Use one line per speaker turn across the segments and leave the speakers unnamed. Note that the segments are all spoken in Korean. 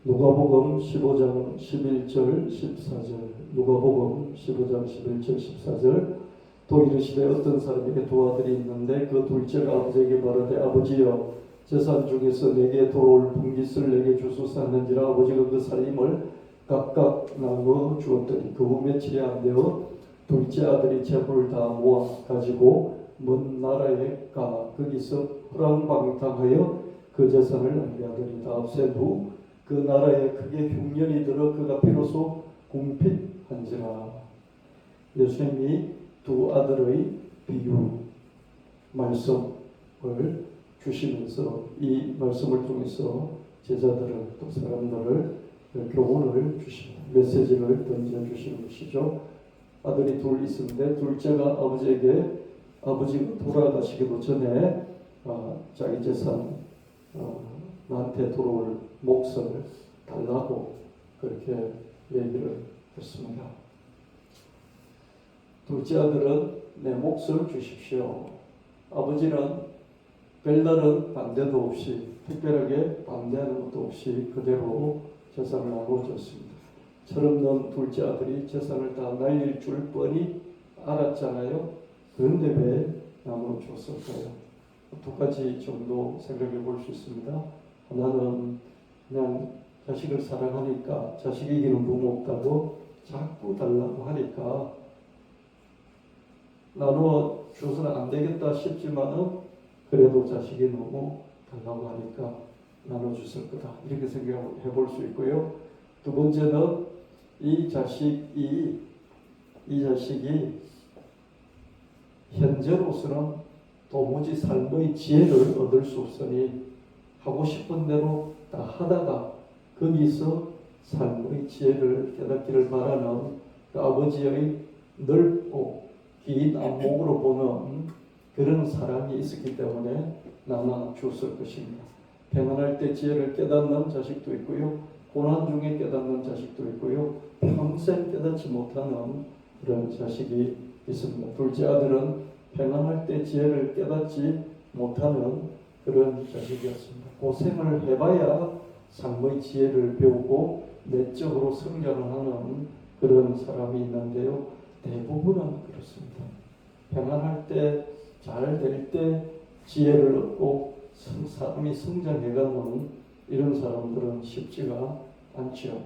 누가복음 15장 11절 14절 누가복음 15장 11절 14절 또 이르시되 어떤 사람에게 두 아들이 있는데 그 둘째가 아버지에게 말하되 아버지여 재산 중에서 내게 돌아올 분깃을 내게 주소서 하는지라 아버지가 그 살림을 각각 나누어 주었더니 그 후 며칠이 안 되어 둘째 아들이 재물을 다 모아 가지고 먼 나라에 가 거기서 호랑방탕하여 그 재산을 낭비하더니 다합센 후 그 나라에 크게 흉년이 들어 그가 비로소 궁핍한지라. 예수님이 두 아들의 비유 말씀을 주시면서 이 말씀을 통해서 제자들을 또 사람들을 교훈을 주시고 메시지를 던져주시는 것이죠. 아들이 둘 있었는데 둘째가 아버지에게 아버지가 돌아가시기도 전에 자기 재산 나한테 들어올 몫을 달라고 그렇게 얘기를 했습니다. 둘째 아들은 내 몫을 주십시오. 아버지는 별다른 반대도 없이 특별하게 반대하는 것도 없이 그대로 재산을 나눠줬습니다. 철없는 둘째 아들이 재산을 다 날릴 줄 뻔히 알았잖아요. 그런데 왜 나눠줬을까요? 두 가지 정도 생각해 볼 수 있습니다. 하나는 그냥 자식을 사랑하니까 자식에게는 부모 없다고 자꾸 달라고 하니까 나누어 주어서는 안 되겠다 싶지만은 그래도 자식이 너무 달라고 하니까 나눠줬을 거다 이렇게 생각해 볼 수 있고요. 두 번째는 이 자식이 현재로서는 도무지 삶의 지혜를 얻을 수 없으니 하고 싶은 대로 다 하다가 거기서 삶의 지혜를 깨닫기를 바라는 그 아버지의 넓고 긴 안목으로 보는 그런 사랑이 있었기 때문에 나눠줬을 것입니다. 평안할 때 지혜를 깨닫는 자식도 있고요. 고난 중에 깨닫는 자식도 있고요. 평생 깨닫지 못하는 그런 자식이 있습니다. 둘째 아들은 평안할 때 지혜를 깨닫지 못하는 그런 자식이었습니다. 고생을 해봐야 삶의 지혜를 배우고 내적으로 성장을 하는 그런 사람이 있는데요. 대부분은 그렇습니다. 평안할 때, 잘 될 때 지혜를 얻고 사람이 성장해가는 이런 사람들은 쉽지가 않죠.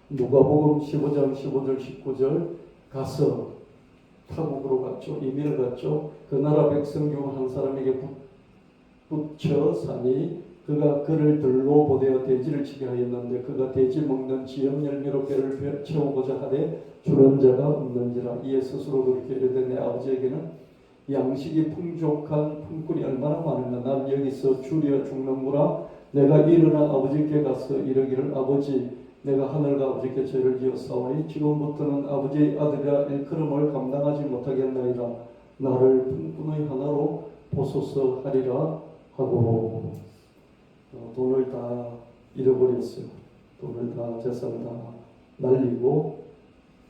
누가복음 15장 15절 19절 가서 타국으로 갔죠. 이민을 갔죠. 그 나라 백성 중 한 사람에게 붙여 사니 그가 그를 들로 보내어 돼지를 치게 하였는데 그가 돼지 먹는 지역 열매로 배를 채우고자 하되 주는 자가 없는지라. 이에 스스로 그렇게 이르되 내 아버지에게는 양식이 풍족한 품꾼이 얼마나 많은가. 난 여기서 줄여 죽는구나. 내가 일어나 아버지께 가서 이르기를 아버지 내가 하늘과 아버지께 죄를 지었사오니 지금부터는 아버지의 아들이라 일컬음을 감당하지 못하겠나이다. 나를 품꾼의 하나로 보소서 하리라 하고 돈을 다 잃어버렸어요. 돈을 다 재산을 다 날리고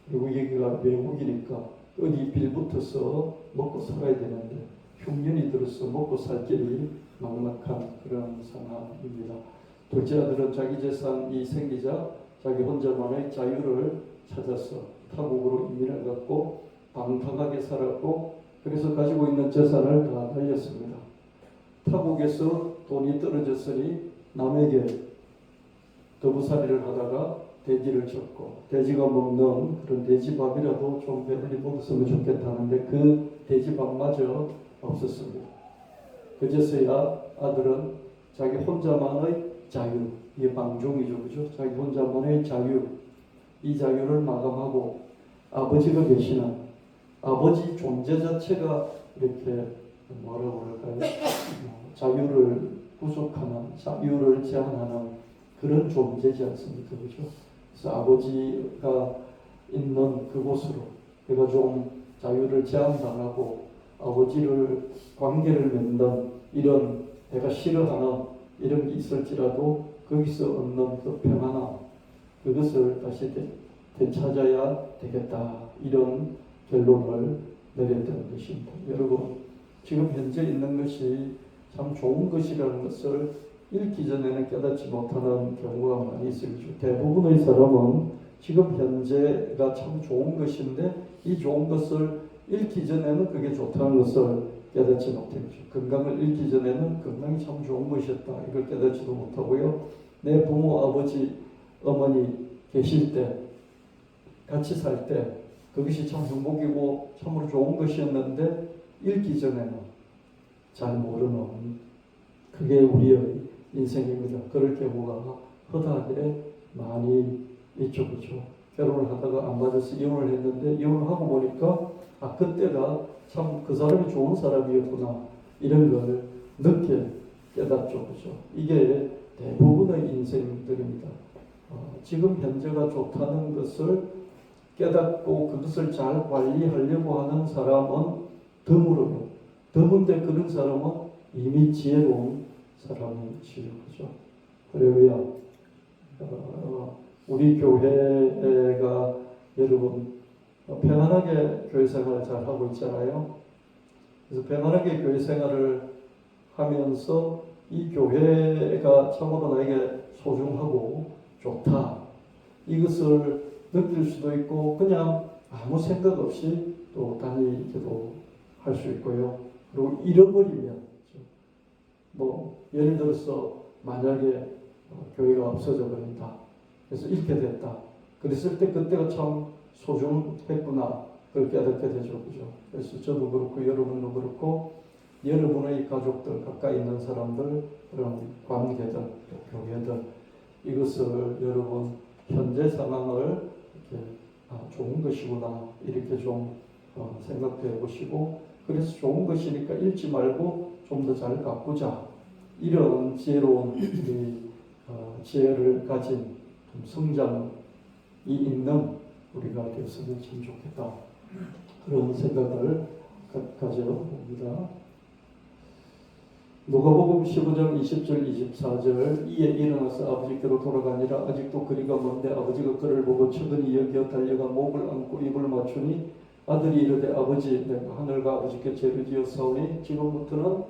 그리고 여기가 외국이니까 어디 빌붙어서 먹고 살아야 되는데 흉년이 들어서 먹고 살 길이 막막한 그런 상황입니다. 둘째 아들은 자기 재산이 생기자 자기 혼자만의 자유를 찾아서 타국으로 이민을 갔고 방탕하게 살았고 그래서 가지고 있는 재산을 다 날렸습니다. 타국에서 돈이 떨어졌으니 남에게 더부살이를 하다가 돼지를 쳤고 돼지가 먹는 그런 돼지밥이라도 좀 배불리 먹었으면 좋겠다는데 그 돼지밥마저 없었습니다. 그제서야 아들은 자기 혼자만의 자유, 이게 방종이죠, 그죠? 자기 혼자만의 자유, 이 자유를 마감하고 아버지가 계시는 아버지 존재 자체가 이렇게 뭐라고 할까요? 자유를 구속하는, 자유를 제한하는 그런 존재지 않습니까, 그죠? 그래서 아버지가 있는 그곳으로 내가 좀 자유를 제한당하고 아버지를 관계를 맺는 이런 내가 싫어하는 이런 게 있을지라도 거기서 얻는 그 평안함 그것을 다시 되찾아야 되겠다 이런 결론을 내렸던 것입니다. 여러분 지금 현재 있는 것이 참 좋은 것이라는 것을 읽기 전에는 깨닫지 못하는 경우가 많이 있어요. 대부분의 사람은 지금 현재가 참 좋은 것인데 이 좋은 것을 읽기 전에는 그게 좋다는 것을 깨닫지 못했죠. 건강을 잃기 전에는 건강이 참 좋은 것이었다. 이걸 깨닫지도 못하고요. 내 부모, 아버지, 어머니 계실 때, 같이 살 때 그것이 참 행복이고 참으로 좋은 것이었는데 읽기 전에는 잘 모르는 그게 우리의 인생입니다. 그럴 경우가 허다하게 많이 있죠. 그렇죠? 결혼을 하다가 안 맞아서 이혼을 했는데 이혼을 하고 보니까 그때가 참 그 사람이 좋은 사람이었구나 이런 걸 늦게 깨닫죠. 그렇죠? 이게 대부분의 인생들입니다. 지금 현재가 좋다는 것을 깨닫고 그것을 잘 관리하려고 하는 사람은 드물어요. 드문데 그런 사람은 이미 지혜로운 사람이지요. 그렇죠? 할렐루야. 우리 교회가 여러분 평안하게 교회 생활을 잘 하고 있잖아요. 그래서 평안하게 교회 생활을 하면서 이 교회가 참으로 나에게 소중하고 좋다. 이것을 느낄 수도 있고 그냥 아무 생각 없이 또 다니기도 할 수 있고요. 그리고 잃어버리면 뭐 예를 들어서 만약에 교회가 없어져 버린다. 그래서 잃게 됐다. 그랬을 때 그때가 참 소중했구나. 그걸 깨닫게 되죠. 그죠? 그래서 저도 그렇고 여러분도 그렇고 여러분의 가족들, 가까이 있는 사람들, 그런 관계들, 교회들 이것을 여러분 현재 상황을 이렇게 좋은 것이구나 이렇게 좀 생각해 보시고 그래서 좋은 것이니까 잃지 말고 좀 더 잘 가꾸자 이런 지혜로운 지혜를 가진 성장이 있는 우리가 되었으면 참 좋겠다 그런 생각을 가져봅니다. 누가복음 15장 20절 24절 이에 일어나서 아버지께로 돌아가니라 아직도 거리가 먼데 아버지가 그를 보고 측은히 여겨 달려가 목을 안고 입을 맞추니 아들이 이르되 아버지 내가 하늘과 아버지께 죄를 지었사오니 지금부터는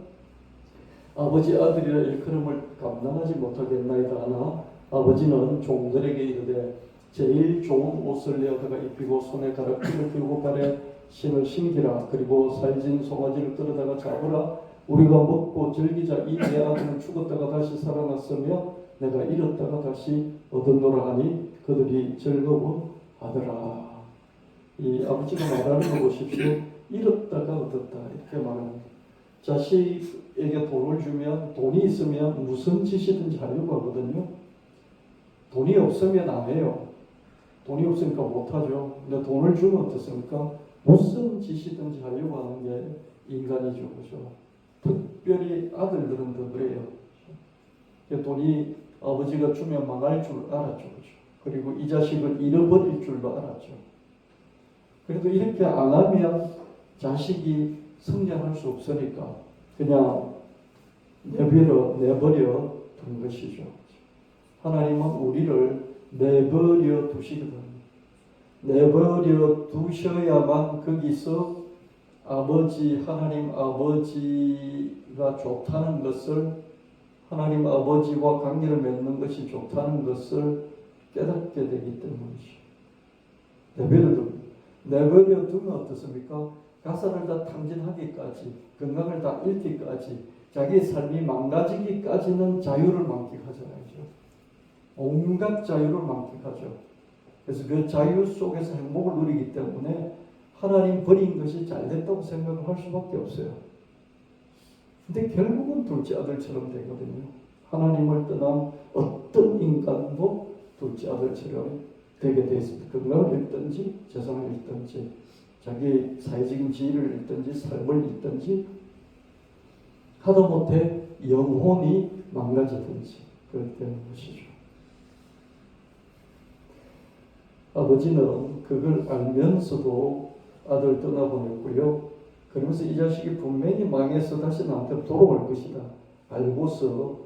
아버지 아들이라 일컬음을 감당하지 못하겠나이다 하나 아버지는 종들에게 이르되 제일 좋은 옷을 내어다가 입히고 손에 가락지를 끼우고 발에 신을 신기라 그리고 살진 송아지를 끌어다가 잡으라 우리가 먹고 즐기자 이 내 아들은 죽었다가 다시 살아났으며 내가 잃었다가 다시 얻었노라 하니 그들이 즐거워하더라. 이 아버지가 말하는 거 보십시오. 잃었다가 얻었다 이렇게 말합니다. 자식에게 돈을 주면 돈이 있으면 무슨 짓이든지 하려고 하거든요. 돈이 없으면 안 해요. 돈이 없으니까 못하죠. 근데 돈을 주면 어떻습니까? 무슨 짓이든지 하려고 하는 게 인간이죠. 그죠? 특별히 아들들은 더 그래요. 돈이 아버지가 주면 망할 줄 알았죠. 그죠? 그리고 이 자식을 잃어버릴 줄도 알았죠. 그래도 이렇게 안 하면 자식이 성장할 수 없으니까 그냥 내버려 둔 것이죠. 하나님은 우리를 내버려 두시거든요. 내버려 두셔야만 거기서 하나님 아버지가 좋다는 것을 하나님 아버지와 관계를 맺는 것이 좋다는 것을 깨닫게 되기 때문이죠. 내버려 두면 어떻습니까? 가사를 다 탕진하기까지 건강을 다 잃기까지 자기의 삶이 망가지기까지는 자유를 만끽하잖아요. 온갖 자유를 만끽하죠. 그래서 그 자유 속에서 행복을 누리기 때문에 하나님 버린 것이 잘됐다고 생각을 할 수밖에 없어요. 근데 결국은 둘째 아들처럼 되거든요. 하나님을 떠난 어떤 인간도 둘째 아들처럼 되게 되어 있습니다. 건강을 잃든지 재산을 잃든지 자기 사회적인 지위를 잃든지 삶을 잃든지 하다못해 영혼이 망가지든지 그렇게 되는 것이죠. 아버지는 그걸 알면서도 아들 떠나보냈고요. 그러면서 이 자식이 분명히 망해서 다시 나한테 돌아올 것이다. 알고서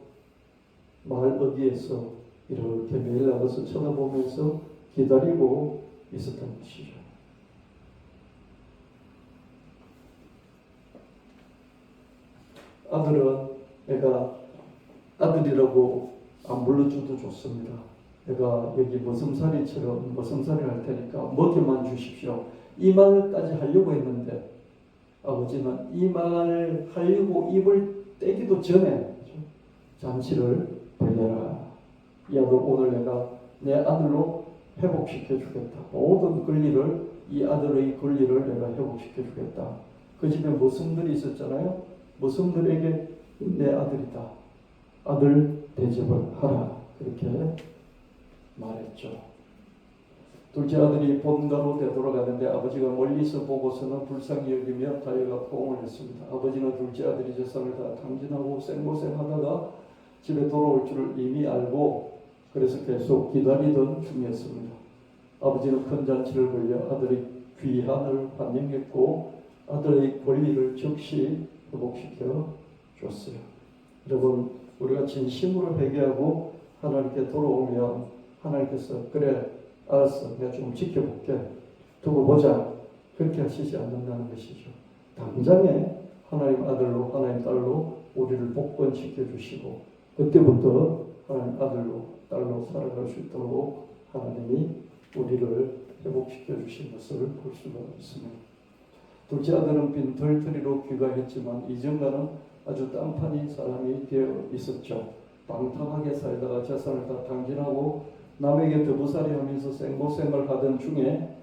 마을 어디에서 이렇게 매일 나가서 쳐다보면서 기다리고 있었던 것이죠. 아들은 내가 아들이라고 안 불러줘도 좋습니다. 내가 여기 머슴살이처럼 머슴살이 할 테니까 먹여만 주십시오. 이 말까지 하려고 했는데 아버지는 이 말을 하려고 입을 떼기도 전에 잔치를 벌여라. 이 아들 오늘 내가 내 아들로 회복시켜 주겠다. 모든 권리를 이 아들의 권리를 내가 회복시켜 주겠다. 그 집에 머슴들이 있었잖아요. 머슴들에게 내 아들이다. 아들 대접을 하라. 그렇게 말했죠. 둘째 아들이 본가로 되돌아가는데 아버지가 멀리서 보고서는 불쌍히 여기며 다여가 포옹을 했습니다. 아버지는 둘째 아들이 재산을 다 탕진하고 생고생하다가 집에 돌아올 줄을 이미 알고 그래서 계속 기다리던 중이었습니다. 아버지는 큰 잔치를 벌여 아들의 귀환을 환영했고 아들의 권리를 즉시 회복시켜 줬어요. 여러분, 우리가 진심으로 회개하고 하나님께 돌아오면 하나님께서 그래 알았어, 내가 좀 지켜볼게, 두고 보자, 그렇게 하시지 않는다는 것이죠. 당장에 하나님 아들로 하나님 딸로 우리를 복권시켜 주시고 그때부터 하나님 아들로 딸로 살아갈 수 있도록 하나님이 우리를 회복시켜 주신 것을 볼 수가 있습니다. 둘째 아들은 빈털터리로 귀가했지만 이전과는 아주 딴판이 사람이 되어 있었죠. 방탕하게 살다가 재산을 다 탕진하고 남에게 더부살이 하면서 생고생을 하던 중에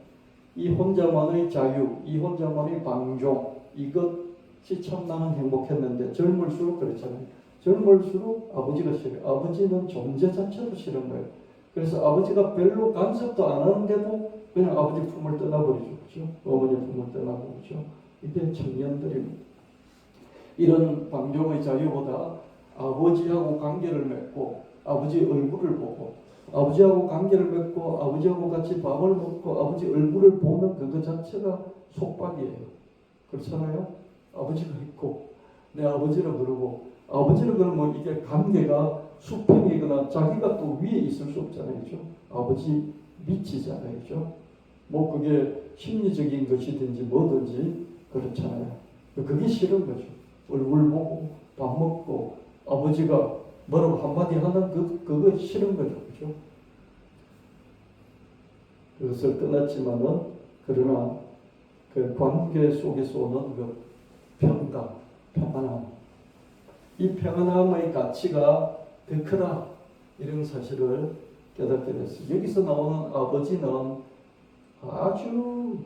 이 혼자만의 자유, 이 혼자만의 방종, 이것이 참 나는 행복했는데 젊을수록 그렇잖아요. 젊을수록 아버지가 싫어요. 아버지는 존재 자체도 싫은 거예요. 그래서 아버지가 별로 간섭도 안 하는데도 그냥 아버지 품을 떠나버리죠. 그렇죠? 어머니 품을 떠나버리죠. 이게 청년들입니다. 이런 방종의 자유보다 아버지하고 관계를 맺고 아버지 얼굴을 보고 아버지하고 관계를 맺고 아버지하고 같이 밥을 먹고 아버지 얼굴을 보는 그것 자체가 속박이에요. 그렇잖아요? 아버지가 있고 내 아버지를 부르고 아버지를 그러면 이게 관계가 수평이거나 자기가 또 위에 있을 수 없잖아요. 그렇죠? 아버지 밑이잖아요. 그렇죠? 뭐 그게 심리적인 것이든지 뭐든지 그렇잖아요. 그게 싫은 거죠. 얼굴 보고 밥 먹고 아버지가 뭐라고 한마디 하는 그거 싫은 거죠. 그렇죠? 그것을 떠났지만은 그러나 그 관계 속에서 오는 그 평강, 평안함, 이 평안함의 가치가 더 크다 이런 사실을 깨닫게 됐어요. 여기서 나오는 아버지는 아주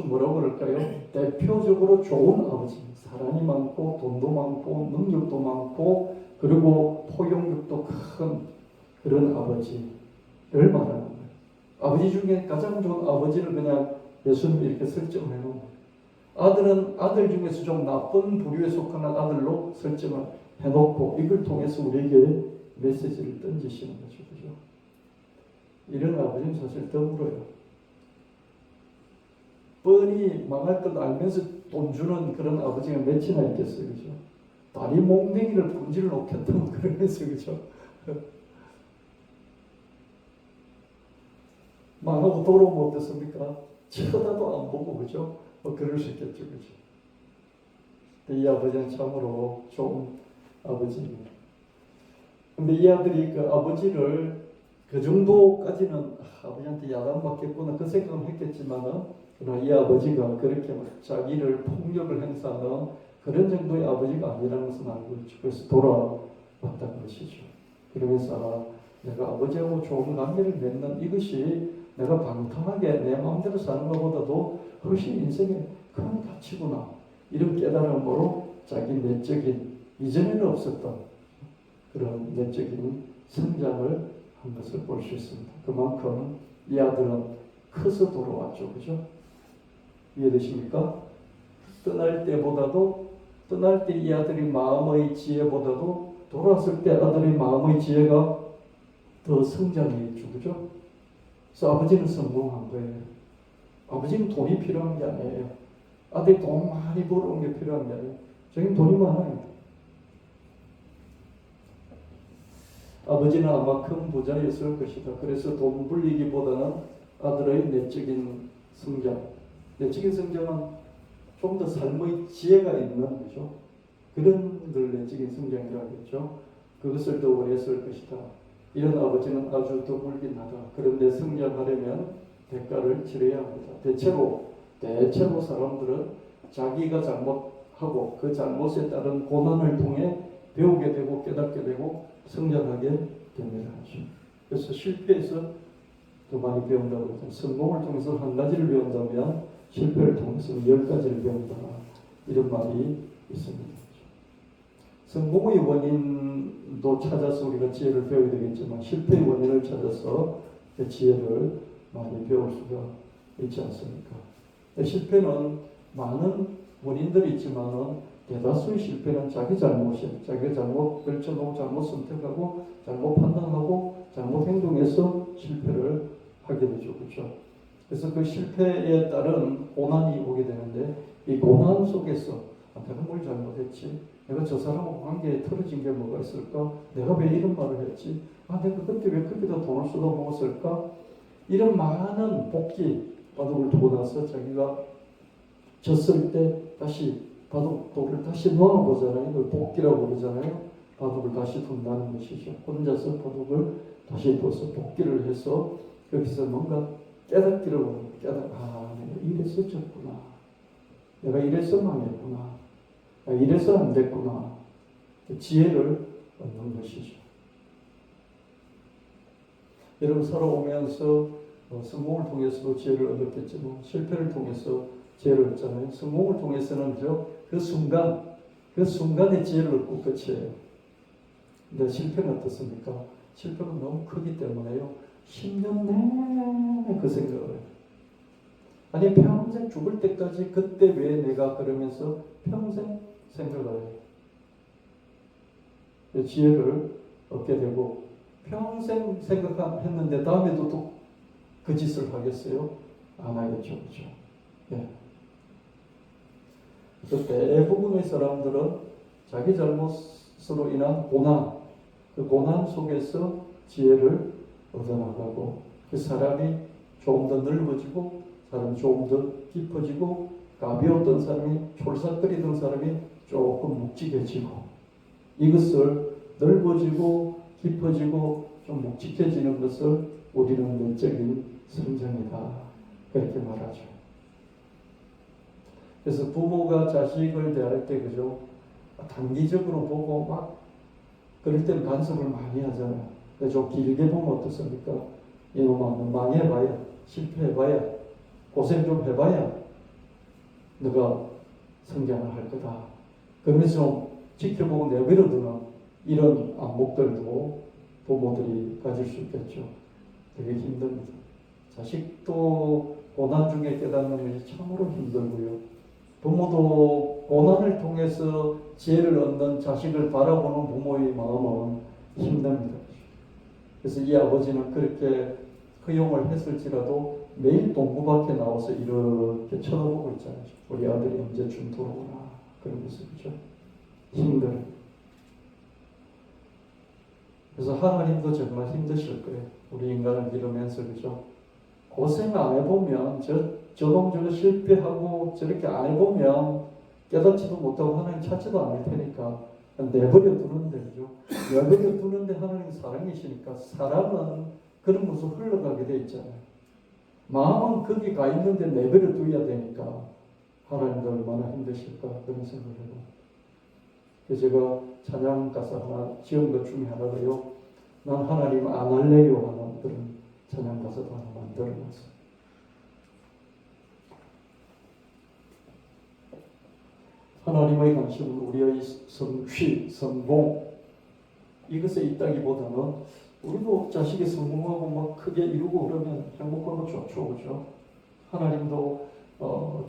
뭐라고 그럴까요? 대표적으로 좋은 아버지, 사랑이 많고 돈도 많고 능력도 많고 그리고 포용력도 큰 그런 아버지를 말하는 거예요. 아버지 중에 가장 좋은 아버지를 그냥 예수님이 이렇게 설정해 놓은 거예요. 아들은 아들 중에서 좀 나쁜 부류에 속하는 아들로 설정을 해놓고 이걸 통해서 우리에게 메시지를 던지시는 거죠. 그죠? 이런 아버지는 사실 드물어요. 뻔히 망할 것 알면서 돈 주는 그런 아버지가 몇이나 있겠어요. 그죠? 다리 몽둥이를 분지를 놓겠다면 그러면서 그죠? 망하고 돌아오면 어떻습니까? 쳐다도 안 보고 그죠? 그럴 수 있겠죠. 그죠? 이 아버지는 참으로 좋은 아버지입니다. 근데 이 아들이 그 아버지를 그 정도까지는 아버지한테 야단맞겠구나 그 생각은 했겠지만은 그러나 이 아버지가 그렇게 자기를 폭력을 행사하는 그런 정도의 아버지가 아니라는 것은 알고 있죠. 그래서 돌아왔다는 것이죠. 그러면서 내가 아버지하고 좋은 관계를 맺는 이것이 내가 방탕하게 내 마음대로 사는 것보다도 훨씬 인생에 큰 가치구나. 이런 깨달음으로 자기 내적인 이전에는 없었던 그런 내적인 성장을 한 것을 볼 수 있습니다. 그만큼 이 아들은 커서 돌아왔죠. 그죠? 이해되십니까? 떠날 때 이 아들이 마음의 지혜보다도 돌아왔을 때 아들의 마음의 지혜가 더 성장했죠. 그죠? 그래서 아버지는 성공한 거예요. 아버지는 돈이 필요한 게 아니에요. 아들이 돈 많이 벌어온 게 필요한 게 아니에요. 저희는 돈이 많아요. 아버지는 아마 큰 부자였을 것이다. 그래서 돈 불리기보다는 아들의 내적인 성장, 내적인 성장은 좀 더 삶의 지혜가 있는 거죠. 그런 걸 내적인 성장이라고 했죠. 그것을 더 원했을 것이다. 이런 아버지는 아주 드물긴 하다. 그런데 성장하려면 대가를 치러야 합니다. 대체로 사람들은 자기가 잘못하고 그 잘못에 따른 고난을 통해 배우게 되고 깨닫게 되고 성장하게 됩니다. 그래서 실패에서 더 많이 배운다고 했죠. 성공을 통해서 한 가지를 배운다면 실패를 통해서 10가지를 배운다. 이런 말이 있습니다. 성공의 원인도 찾아서 우리가 지혜를 배워야 되겠지만 실패의 원인을 찾아서 그 지혜를 많이 배울 수가 있지 않습니까? 실패는 많은 원인들이 있지만은 대다수의 실패는 자기 잘못이에요. 자기가 잘못 결정하고 잘못 선택하고 잘못 판단하고 잘못 행동해서 실패를 하게 되죠. 그렇죠? 그래서 그 실패에 따른 고난이 오게 되는데 이 고난 속에서 내가 뭘 잘못했지? 내가 저 사람하고 관계에 틀어진 게 뭐가 있을까? 내가 왜 이런 말을 했지? 내가 그때 왜 그렇게도 돈을 쏟아 먹었을까? 이런 많은 복기 바둑을 두고 나서 자기가 졌을 때 다시 바둑돌을 다시 놓아보잖아요. 그걸 복기라고 그러잖아요. 바둑을 다시 둔다는 것이죠. 혼자서 바둑을 다시 둬서 복기를 해서 여기서 뭔가 깨닫기를 원해요. 내가 이래서 졌구나. 내가 이래서 망했구나. 이래서 안 됐구나. 지혜를 얻는 것이죠. 여러분 살아오면서 성공을 통해서도 지혜를 얻었겠지만 실패를 통해서 지혜를 얻잖아요. 성공을 통해서는 그 순간에 지혜를 얻고 끝이에요. 근데 실패는 어떻습니까? 실패가 너무 크기 때문에요. 10년 내내 그 생각을 해요. 아니 평생 죽을 때까지 그때 왜 내가 그러면서 평생 생각을 해요. 지혜를 얻게 되고 평생 생각했는데 다음에도 또 그 짓을 하겠어요? 안 하겠죠. 그렇죠? 예. 그래서 대부분의 사람들은 자기 잘못으로 인한 고난, 그 고난 속에서 지혜를 얻어나가고 그 사람이 조금 더 넓어지고 사람이 조금 더 깊어지고 가벼웠던 사람이 촐싹거리던 사람이 조금 묵직해지고 이것을 넓어지고 깊어지고 좀 묵직해지는 것을 우리는 내적인 성장이다 그렇게 말하죠. 그래서 부모가 자식을 대할 때 그죠 단기적으로 보고 막 그럴 때는 간섭을 많이 하잖아요. 좀 길게 보면 어떻습니까? 이놈아 망해봐야 실패해봐야 고생 좀 해봐야 너가 성장을 할 거다. 그러면서 좀 지켜보고 내버려두는 이런 안목들도 부모들이 가질 수 있겠죠. 되게 힘듭니다. 자식도 고난 중에 깨닫는 것이 참으로 힘들고요. 부모도 고난을 통해서 지혜를 얻는 자식을 바라보는 부모의 마음은 힘듭니다. 그래서 이 아버지는 그렇게 허용을 했을지라도 매일 동구 밖에 나와서 이렇게 쳐다보고 있잖아요. 우리 아들이 언제쯤 돌아오나 그런 모습이죠. 힘들어요. 그래서 하나님도 정말 힘드실 거예요. 우리 인간을 기르면서 그죠. 고생 안 해보면 저놈 실패하고 저렇게 안 해보면 깨닫지도 못하고 하나님 찾지도 않을 테니까 내버려 두는데 그죠. 내버려 두는데 하나님 사랑이시니까 사람은 그런 모습 흘러가게 돼 있잖아요. 마음은 거기 가 있는데 내버려 둬야 되니까 하나님도 얼마나 힘드실까 그런 생각을 해요. 그래서 제가 찬양 가사 하나 지은 것 중에 하나가요. 난 하나님 안 할래요 하는 그런 찬양 가사도 하나 만들어놨어요. 하나님의 관심은 우리의 성취, 성공 이것에 있다기보다는 우리도 자식이 성공하고 막 크게 이루고 그러면 행복하고 좋죠, 그죠? 하나님도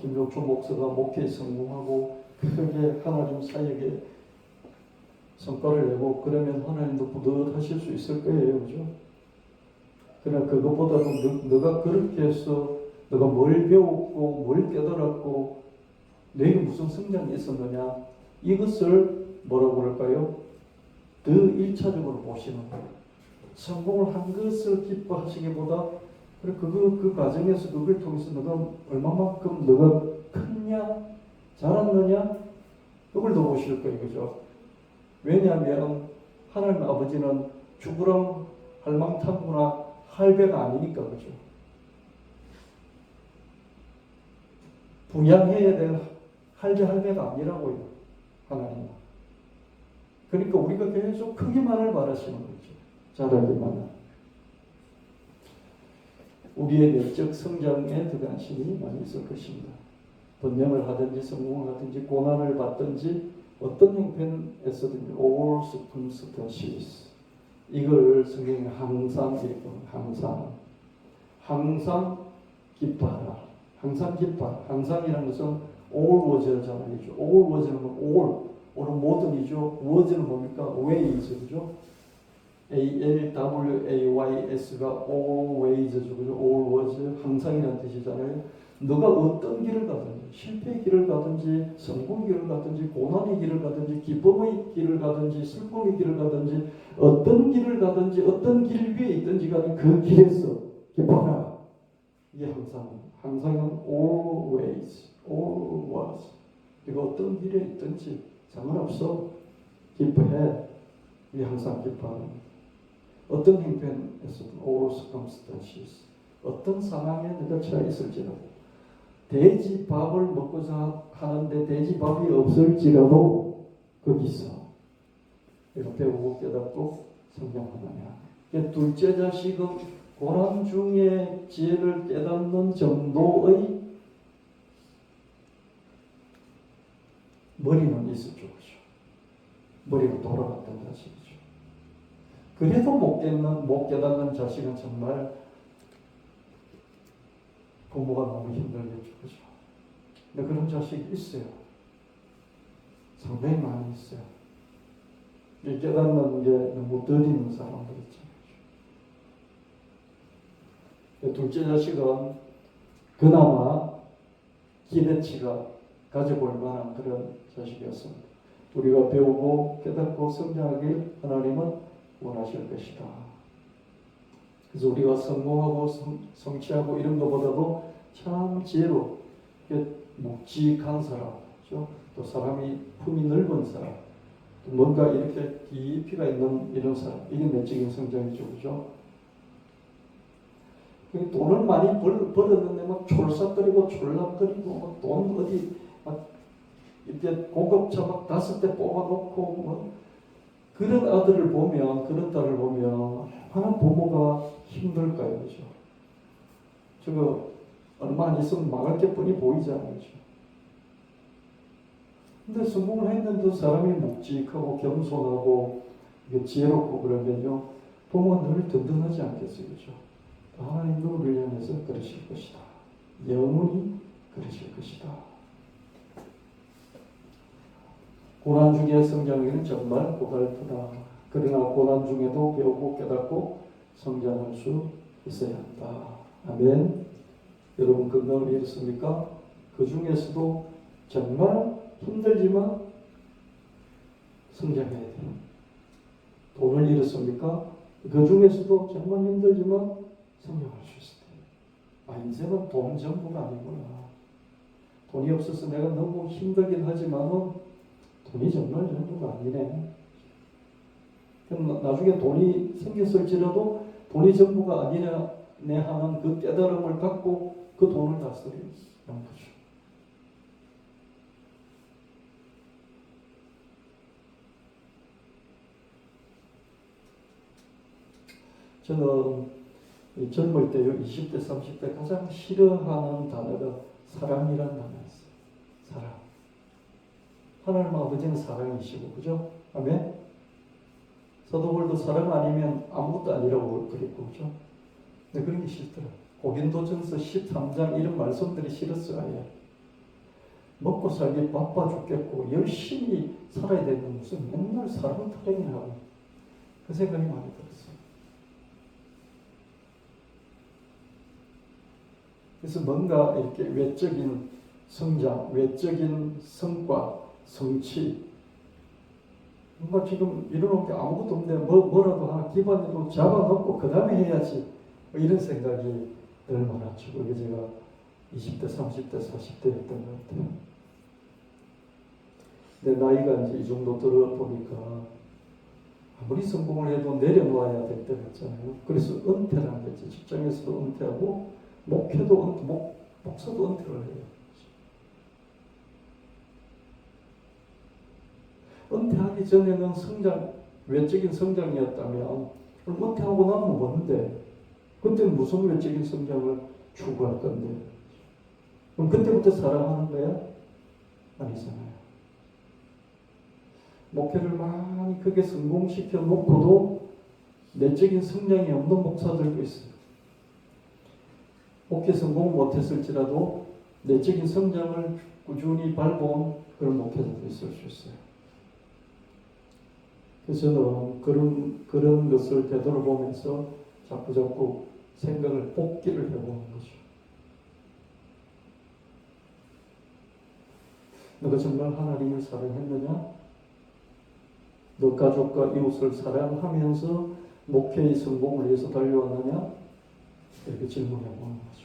김종초 목사가 목회에 성공하고 크게 하나님 사역에 성과를 내고 그러면 하나님도 뿌듯하실 수 있을 거예요, 그죠? 그러나 그것보다도 너가 그렇게 해서 너가 뭘 배웠고 뭘 깨달았고 너에게 무슨 성장이 있었느냐 이것을 뭐라고 그럴까요? 더 1차적으로 보시는 거예요. 성공을 한 것을 기뻐하시기보다 그 과정에서 그걸 통해서 너가 얼마만큼 너가 컸냐 자랐느냐 그걸 더 보실 거예요, 그죠? 왜냐하면 하나님 아버지는 죽으랑 할망탐구나 할배가 아니니까 그죠. 부양해야 될 할배가 아니라고요. 하나님은. 그러니까 우리가 계속 크기만을 바라시는 거죠. 자라기만을. 우리의 내적 성장에 더 관심이 많이 있을 것입니다. 번영을 하든지 성공을 하든지 고난을 받든지 어떤 형편에서든지 all circumstances 이걸 성경에 항상 읽고 항상 기뻐하라. 항상 기뻐하라. 항상이라는 것은 always잖아요. always는 all은 모든이죠. was는 뭡니까? ways죠. ALWAYS가 always죠. 그죠? always 항상이라는 뜻이잖아요. 너가 어떤 길을 가든지 실패의 길을 가든지 성공의 길을 가든지 고난의 길을 가든지 기쁨의 길을 가든지 슬픔의 길을 가든지 어떤 길을 가든지 어떤 길 위에 있든지 간에 그 길에서 기뻐하라. 이게 항상은 always 그리고 어떤 길에 있든지 상관없어. 기뻐해. 이게 항상 기뻐하는 어떤 형편에서든 all circumstances 어떤 상황에 내가 처해 있을지라도 돼지밥을 먹고자 하는데 돼지밥이 없을지라도 거기서 이렇게 배우고 깨닫고 성장하느냐. 둘째 자식은 고난 중에 지혜를 깨닫는 정도의 머리는 있었죠. 그렇죠? 머리가 돌아갔던 자식이죠. 그래도 못 깨닫는 자식은 정말 부모가 너무 힘들겠죠. 그죠? 근데 그런 자식이 있어요. 상당히 많이 있어요. 깨닫는 게 너무 더디는 사람들 있잖아요. 둘째 자식은 그나마 기대치가 가져볼 만한 그런 자식이었습니다. 우리가 배우고 깨닫고 성장하길 하나님은 원하실 것이다. 그래서 우리가 성공하고 성취하고 이런 것보다도 참 지혜로 묵직한 사람, 그렇죠? 또 사람이 품이 넓은 사람, 또 뭔가 이렇게 깊이가 있는 이런 사람, 이게 내적인 성장이죠, 그렇죠? 돈을 많이 벌었는데 막 촐싹거리고 졸락거리고 돈 어디 막 이렇게 고급차 막 5대 뽑아놓고 뭐 그런 아들을 보면 그런 딸을 보면 얼마나 부모가 힘들까요, 그죠? 저거 얼마 안 있으면 망할 게 뻔히 보이잖아요, 그죠? 근데 성공을 했는데 사람이 묵직하고 겸손하고 지혜롭고 그러면요 부모가 늘 든든하지 않겠어요, 그죠? 하나님 누구를 향해서 그러실 것이다. 영원히 그러실 것이다. 고난 중의 성장에는 정말 고달프다. 그러나 고난 중에도 배우고 깨닫고 성장할 수 있어야 한다. 아멘. 여러분 건강을 잃었습니까? 그 중에서도 정말 힘들지만 성장해야 돼요. 돈을 잃었습니까? 그 중에서도 정말 힘들지만 성장할 수 있어요. 인생은 돈 전부가 아니구나. 돈이 없어서 내가 너무 힘들긴 하지만은 돈이 정말 전부가 아니네. 그럼 나중에 돈이 생겼을지라도 돈이 전부가 아니네 하는 그 깨달음을 갖고 그 돈을 다스리는 거죠. 저는 젊을 때요, 20대, 30대 가장 싫어하는 단어가 사랑이라는 단어였어요. 사랑. 하나님 아버지는 사랑이시고, 그죠? 아멘? 서도벌도 사랑 아니면 아무것도 아니라고 그랬고, 그죠? 근데 그런 게 싫더라고요. 고린도전서 13장 이런 말씀들이 싫었어요, 아예. 먹고 살기 바빠 죽겠고, 열심히 살아야 되는 무슨 맨날 사랑 타령이나 하고, 그 생각이 많이 들었어요. 그래서 뭔가 이렇게 외적인 성장, 외적인 성과, 성취, 뭔가 지금 이뤄놓은 게 아무것도 없는데 뭐라도 하나 기반으로 잡아놓고 그 다음에 해야지 이런 생각이 늘 많았죠. 그게 제가 20대, 30대, 40대였던 것 같아요. 근데 나이가 이제 이 정도 들어보니까 아무리 성공을 해도 내려놓아야 될 때가 있잖아요. 그래서 은퇴라는 게 있죠. 직장에서도 은퇴하고 목사도 은퇴를 해요. 은퇴하기 전에는 외적인 성장이었다면 은퇴하고 나면 뭔데? 그때는 무슨 외적인 성장을 추구할 건데? 그럼 그때부터 사랑하는 거야? 아니잖아요. 목회를 많이 크게 성공시켜 놓고도 내적인 성장이 없는 목사들도 있어요. 목회 성공 못했을지라도 내적인 성장을 꾸준히 밟아온 그런 목회자도 있을 수 있어요. 그래서 저는 그런 것을 되돌아보면서 자꾸 생각을 복기를 해보는 거죠. 너가 정말 하나님을 사랑했느냐? 너 가족과 이웃을 사랑하면서 목회의 성공을 위해서 달려왔느냐? 이렇게 질문해 보는 거죠.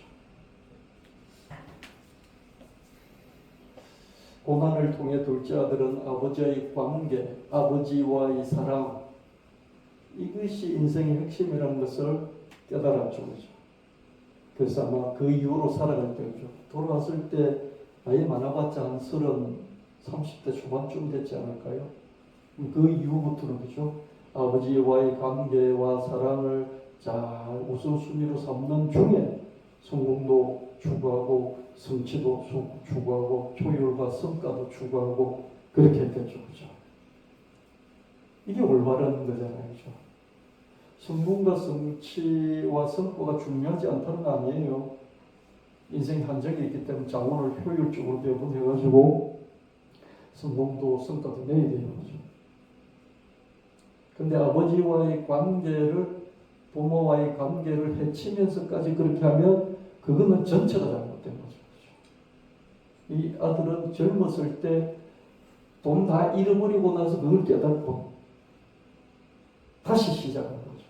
고난을 통해 둘째 아들은 아버지의 관계, 아버지와의 사랑, 이것이 인생의 핵심이라는 것을 깨달았죠. 그래서 아마 그 이후로 살아갈 때죠. 돌아왔을 때 나이 많아봤자 한 30대 초반쯤 됐지 않을까요? 그 이후부터는 그죠. 아버지와의 관계와 사랑을 잘 우선순위로 삼는 중에 성공도 추구하고 성취도 추구하고 효율과 성과도 추구하고 그렇게 했겠죠. 그죠? 이게 올바른 거잖아요. 그죠? 성공과 성취와 성과가 중요하지 않다는 거 아니에요. 인생 한정이 있기 때문에 자원을 효율적으로 배분해가지고 성공도 성과도 내야 되는 거죠. 근데 아버지와의 관계를, 부모와의 관계를 해치면서까지 그렇게 하면 그거는 전체가 잘못된 거죠. 이 아들은 젊었을 때 돈 다 잃어버리고 나서 그걸 깨닫고 다시 시작한 거죠.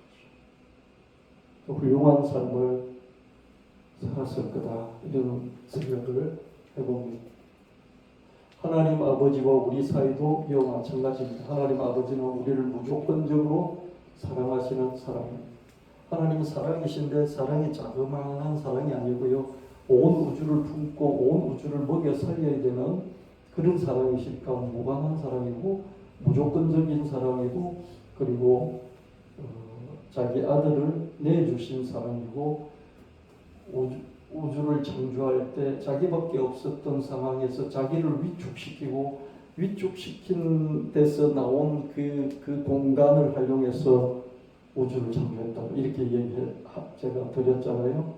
훌륭한 삶을 살았을 거다, 이런 생각을 해봅니다. 하나님 아버지와 우리 사이도 이와 마찬가지입니다. 하나님 아버지는 우리를 무조건적으로 사랑하시는 사랑입니다. 하나님은 사랑이신데 사랑이 자그마한 사랑이 아니고요, 온 우주를 품고 온 우주를 먹여 살려야 되는 그런 사랑이실까, 무한한 사랑이고 무조건적인 사랑이고, 그리고 자기 아들을 내주신 사랑이고, 우주를 창조할 때 자기밖에 없었던 상황에서 자기를 위축시킨 데서 나온 그 공간을 활용해서 우주를 창조했다고 이렇게 제가 드렸잖아요.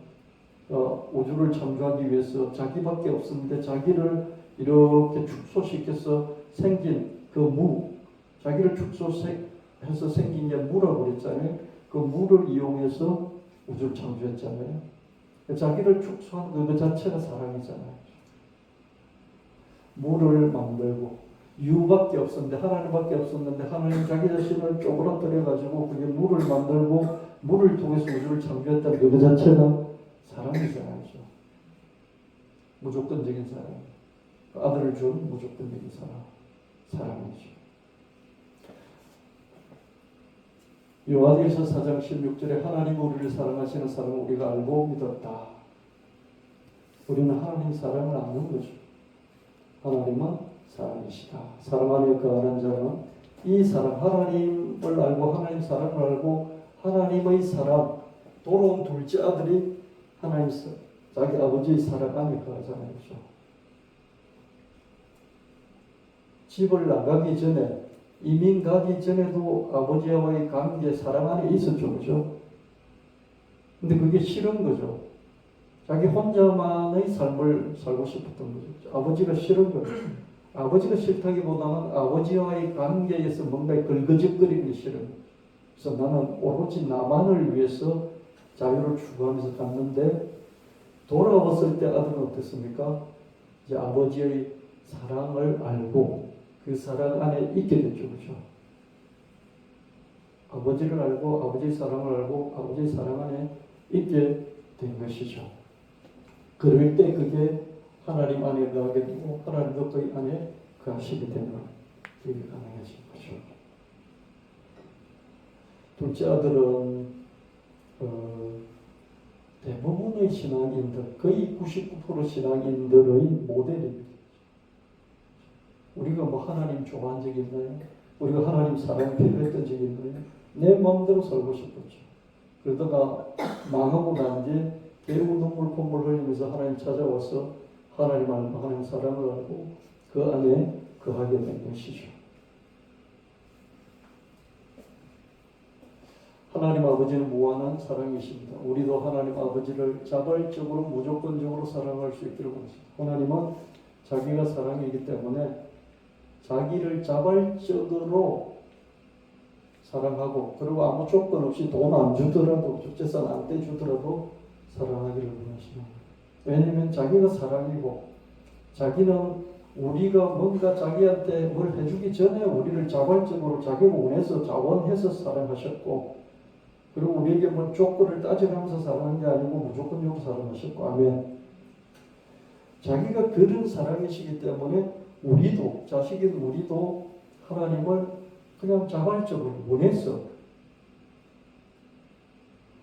우주를 창조하기 위해서 자기밖에 없었는데 자기를 이렇게 축소시켜서 생긴 그 자기를 축소해서 생긴 게 무라고 그랬잖아요. 그 무를 이용해서 우주를 창조했잖아요. 자기를 축소한 그 자체가 사랑이잖아요. 물을 만들고 유밖에 없었는데, 하나님밖에 없었는데 하나님 자기 자신을 쪼그라뜨려가지고 그게 물을 만들고 물을 통해서 우주를 창조했다는 그 자체가 사랑이잖아요. 무조건적인 사랑, 아들을 준 무조건적인 사랑이죠. 요한일서 4장 16절에 하나님 우리를 사랑하시는 사랑을 우리가 알고 믿었다. 우리는 하나님 사랑을 아는 거죠. 하나님은 사랑이시다. 사랑 안에 거하는 자는 이 사랑, 하나님을 알고 하나님 사랑을 알고 하나님의 사랑, 돌아온 둘째 아들이 하나님 자기 아버지의 사랑 안에 거하잖아요. 그렇죠? 집을 나가기 전에, 이민 가기 전에도 아버지와의 관계, 사랑 안에 있었죠. 그죠? 근데 그게 싫은 거죠. 자기 혼자만의 삶을 살고 싶었던 거죠. 아버지가 싫은 거죠. 아버지가 싫다기보다는 아버지와의 관계에서 뭔가 걸거적거리는 게 싫은 거죠. 그래서 나는 오로지 나만을 위해서 자유를 추구하면서 갔는데, 돌아왔을 때 아들은 어땠습니까? 이제 아버지의 사랑을 알고 그 사랑 안에 있게 됐죠. 그렇죠? 아버지를 알고 아버지의 사랑을 알고 아버지의 사랑 안에 있게 된 것이죠. 그럴 때 그게 하나님 안에 거하게 되고 하나님도 그 안에 거하시게 되는 그게 가능해진 거죠. 둘째 아들은 대부분의 신앙인들, 거의 99% 신앙인들의 모델입니다. 우리가 뭐 하나님 좋아한 적이 있나요? 우리가 하나님 사랑이 필요했던 적이 있나요? 내 마음대로 살고 싶었죠. 그러다가 망하고 난 뒤에 매우 눈물 콧물 흘리면서 하나님 찾아와서 하나님 알고 하나님 사랑을 알고 그 안에 거하게 된 것이죠. 하나님 아버지는 무한한 사랑이십니다. 우리도 하나님 아버지를 자발적으로 무조건적으로 사랑할 수 있기를 원하십니다. 하나님은 자기가 사랑이기 때문에 자기를 자발적으로 사랑하고 그리고 아무 조건 없이 돈 안 주더라도 재산 안 떼주더라도 사랑하기를 원하십니다. 왜냐하면 자기가 사랑이고 자기는 우리가 뭔가 자기한테 뭘 해주기 전에 우리를 자발적으로 자기가 원해서 자원해서 사랑하셨고 그리고 우리에게 뭐 조건을 따져가면서 사랑한 게 아니고 무조건적으로 사랑하셨고 아멘. 자기가 그런 사랑이시기 때문에 우리도 자식인 우리도 하나님을 그냥 자발적으로 원해서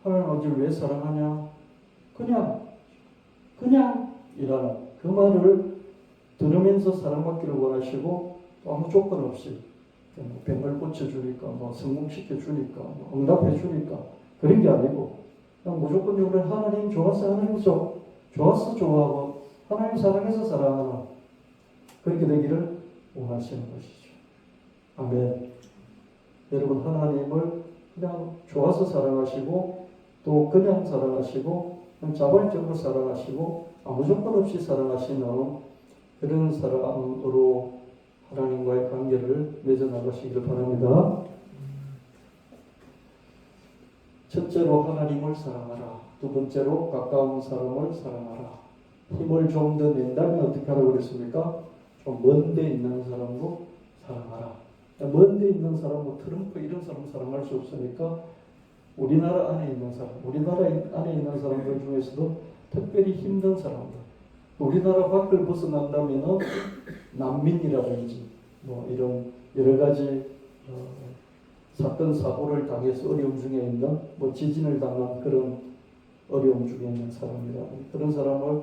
하나님 아버지를 왜 사랑하냐? 그냥 이라는 그 말을 들으면서 사랑받기를 원하시고 아무 조건 없이 병을 고쳐주니까 뭐 성공시켜주니까 뭐 응답해주니까 그런 게 아니고 그냥 무조건적으로 하나님 좋았어 하나님 좋았어 좋아하고 하나님 사랑해서 사랑하나 그렇게 되기를 원하시는 것이죠. 아멘. 여러분 하나님을 그냥 좋아서 사랑하시고 또 그냥 사랑하시고 그냥 자발적으로 사랑하시고 아무 조건 없이 사랑하시는 그런 사랑으로 하나님과의 관계를 맺어나가시기를 바랍니다. 첫째로 하나님을 사랑하라. 두 번째로 가까운 사람을 사랑하라. 힘을 좀 더 낸다면 어떻게 하라고 그랬습니까? 좀 먼 데 있는 사람도 사랑하라. 먼 데 있는 사람, 뭐 트럼프 이런 사람 사랑할 수 없으니까 우리나라 안에 있는 사람, 우리나라 안에 있는 사람들 중에서도 특별히 힘든 사람들, 우리나라 밖을 벗어난다면 난민이라든지 뭐 이런 여러 가지 사건 사고를 당해서 어려움 중에 있는 뭐 지진을 당한 그런 어려움 중에 있는 사람이라든지 그런 사람을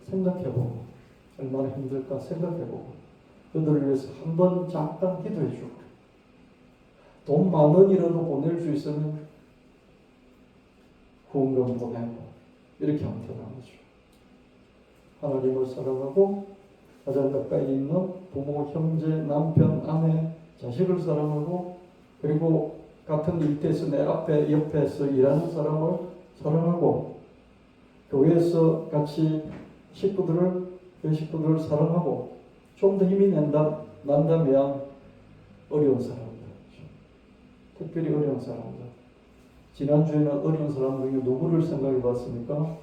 생각해보고 얼마나 힘들까 생각해보고 그들을 위해서 한번 잠깐 기도해주고 돈 10,000원이라도 보낼 수 있으면 후원금 보내고 이렇게 하면 되는 거죠. 하나님을 사랑하고 가장 가까이 있는 부모, 형제, 남편, 아내, 자식을 사랑하고 그리고 같은 일터에서 내 앞에 옆에서 일하는 사람을 사랑하고 교회에서 같이 그 식구들을 사랑하고 좀 더 힘이 난다면 어려운 사람들, 특별히 어려운 사람들. 지난주에는 어려운 사람 중에 누구를 생각해 봤습니까?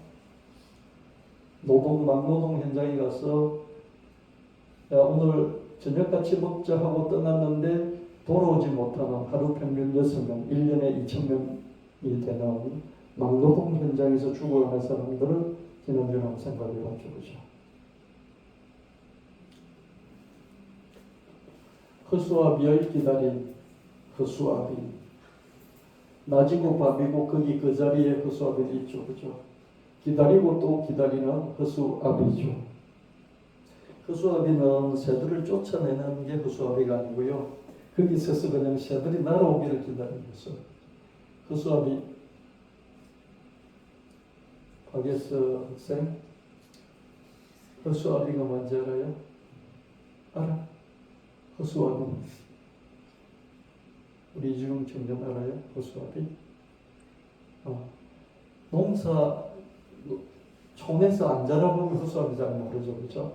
막노동 현장에 가서 야 오늘 저녁같이 먹자 하고 떠났는데 돌아오지 못하는 하루 평균 6명, 1년에 2,000명이 되는 막노동 현장에서 죽어가는 사람들을 지난주에 한번 생각해 봤죠. 그죠? 허수아비의 기다림, 허수아비. 낮이고 밤이고 거기 그 자리에 허수아비는 있죠. 그죠? 기다리고 또 기다리는 허수아비죠. 허수아비는 새들을 쫓아내는 게 허수아비가 아니고요. 거기 서서 그냥 새들이 날아오기를 기다리는 거죠. 허수아비. 박예서 학생, 허수아비가 뭔지 알아요? 알아? 허수아비. 우리 이주영 청년 알아요? 허수아비? 농사 촌에서 안 자라보면 허수아비 잘 모르죠. 그죠?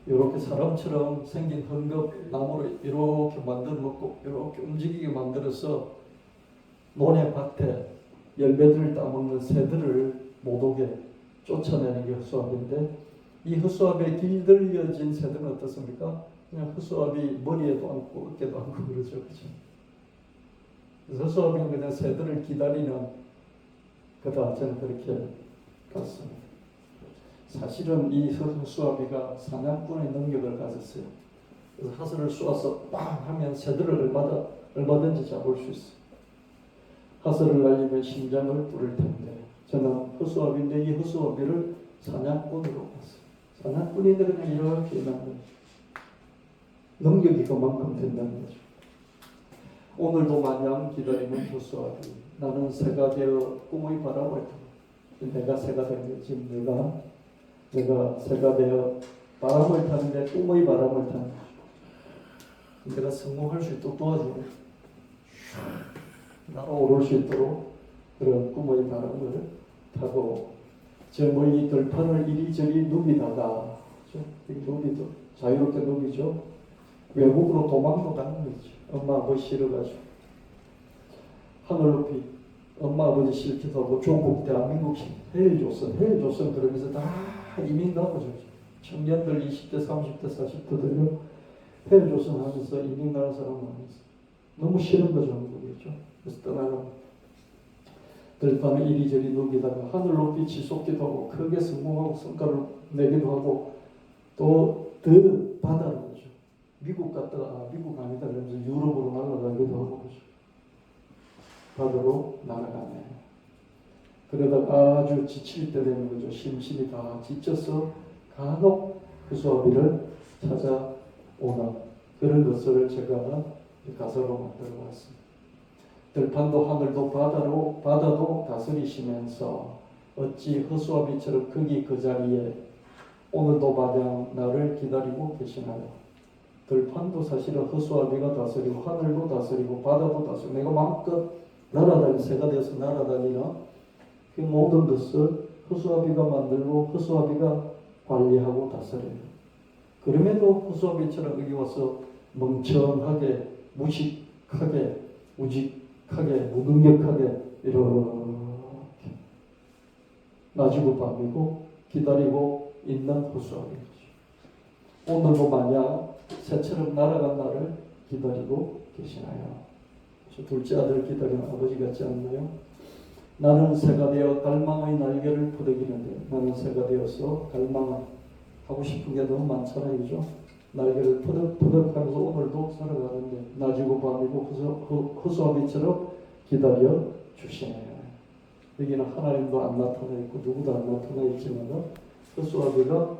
이렇게 사람처럼 생긴 헝겊 나무를 이렇게 만들어 놓고 이렇게 움직이게 만들어서 논에밭에 열매들을 따먹는 새들을 못 오게 쫓아내는 게 허수아비인데 이 허수아비에 길들여진 새들은 어떻습니까? 그냥 허수아비 머리에도 앉고 어깨도 앉고 그러죠. 그죠? 그래서 허수아비는 그냥 새들을 기다리는 그다 저는 그렇게 봤습니다. 사실은 이 허수아비가 사냥꾼의 능력을 가졌어요. 그래서 하슬을 쏘아서 빵 하면 새들을 얼마든지 잡을 수 있어요. 하설을 날리면 심장을 뚫을 텐데 저는 허수아비인데 이 허수아비를 사냥꾼으로 봤어요. 사냥꾼이들 그냥 이렇게 있는 능력이 그만큼 된다는 거죠. 오늘도 마냥 기다리는 허수아비. 나는 새가 되어 꿈의 바람을 타고 내가 새가 된 거지. 내가 새가 되어 바람을 타는데 꿈의 바람을 타는 거죠. 내가 성공할 수 있도록 도와주고 날아오를 수 있도록 그런 꿈의 바람을 타고 저 멀리 들판을 이리저리 누비다가 누비도 자유롭게 누비죠. 외국으로 도망도 가는 거죠. 엄마 아버지 싫어가지고 하늘 높이 엄마 아버지 싫기도 하고 조국 대한민국식 해일조선 그러면서 다 이민 가고 청년들 20대 30대 40대들요 해일조선 하면서 이민 가는 사람 많았어요. 너무 싫은 거죠. 한국이죠. 그래서 떠나는 들판을 이리저리 누비다가 하늘 높이 치솟기도 하고 크게 성공하고 성과를 내기도 하고 또 더 바다로 오죠. 미국 갔다가 미국 아니다 그러면서 유럽으로 날아가기도 하고 그죠. 바다로 날아가네. 그러다가 아주 지칠 때 되는 거죠. 심신이 다 지쳐서 간혹 허수아비를 찾아오는 그런 것을 제가 가사로 만들어 왔습니다. 들판도 하늘도 바다도 다스리시면서 어찌 허수아비처럼 거기 그 자리에 오늘도 마냥 나를 기다리고 계시나요? 들판도 사실은 허수아비가 다스리고 하늘도 다스리고 바다도 다스리고 내가 마음껏 날아다니는 새가 되어서 날아다니는 그 모든 것을 허수아비가 만들고 허수아비가 관리하고 다스려요. 그럼에도 허수아비처럼 여기 와서 멍청하게 무식하게 무능력하게 이렇게 낮이고 밤이고 기다리고 있는 허수아비죠. 오늘도 마냥 새처럼 날아간 나를 기다리고 계시나요? 저 둘째 아들 기다리는 아버지 같지 않나요? 나는 새가 되어 갈망의 날개를 부대기는데 나는 새가 되어서 갈망하고 싶은 게 너무 많잖아요. 그죠? 날개를 푸덕푸덕하면서 오늘도 살아가는데 낮이고 밤이고 허수아비처럼 기다려 주시네요. 여기는 하나님도 안 나타나 있고 누구도 안 나타나 있지만 허수아비가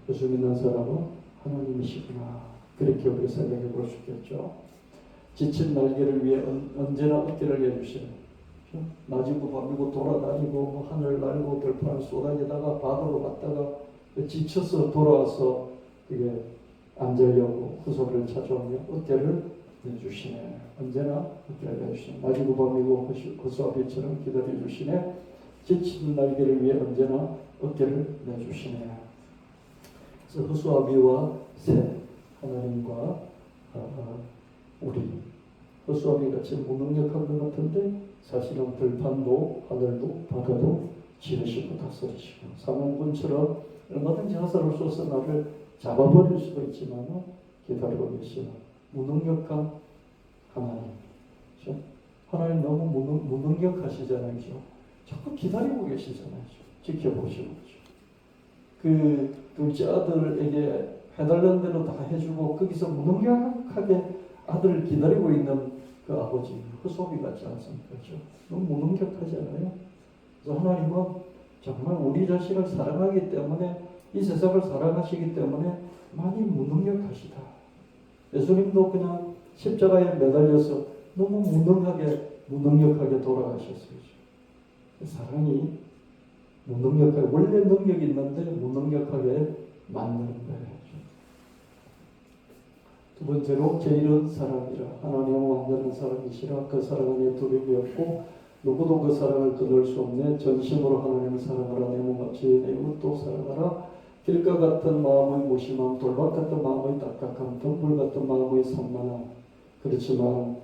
예수 믿는 사람은 하나님이시구나. 그렇게 우리가 생각해 볼 수 있겠죠. 지친 날개를 위해 언제나 어깨를 내주시는 낮이고 밤이고 돌아다니고 하늘 날고 들판을 쏟아지다가 바다로 갔다가 지쳐서 돌아와서 그게 앉으려고 허수아비를 찾아오며 어깨를 내주시네. 언제나 어깨를 내주시네. 낮이고 밤이고 허수아비처럼 기다려주시네. 지친 날개를 위해 언제나 어깨를 내주시네. 그래서 허수아비와 새, 하나님과 우리 허수아비 같이 무능력한 것 같은데 사실은 들판도 하늘도 바다도 지으시고 다스리시고 사망꾼처럼 얼마든지 화살을 쏘서 나를 잡아버릴 수도 있지만 기다리고 계시는 무능력한 하나님. 그렇죠? 하나님 너무 무능력하시잖아요. 그렇죠? 자꾸 기다리고 계시잖아요. 지켜보시고. 그 둘째 아들에게 해달라는 대로 다 해주고 거기서 무능력하게 아들을 기다리고 있는 그 아버지 허수아비 같지 않습니까? 그렇죠? 너무 무능력하잖아요. 그래서 하나님은 정말 우리 자신을 사랑하기 때문에 이 세상을 사랑하시기 때문에 많이 무능력하시다. 예수님도 그냥 십자가에 매달려서 너무 무능력하게 돌아가셨어요. 사랑이 무능력하게 원래 능력이 있는데 무능력하게 만드는 거예요. 두 번째로 제일은 사랑이라. 하나님은 완전한 사랑이시라. 그 사랑은 두려움이 없고 누구도 그 사랑을 끊을 수 없네. 전심으로 하나님을 사랑하라. 내 몸같이 내 이웃도 사랑하라. 길가 같은 마음의 무심함, 돌박 같은 마음의 딱딱함, 덤불 같은 마음의 산만함, 그렇지만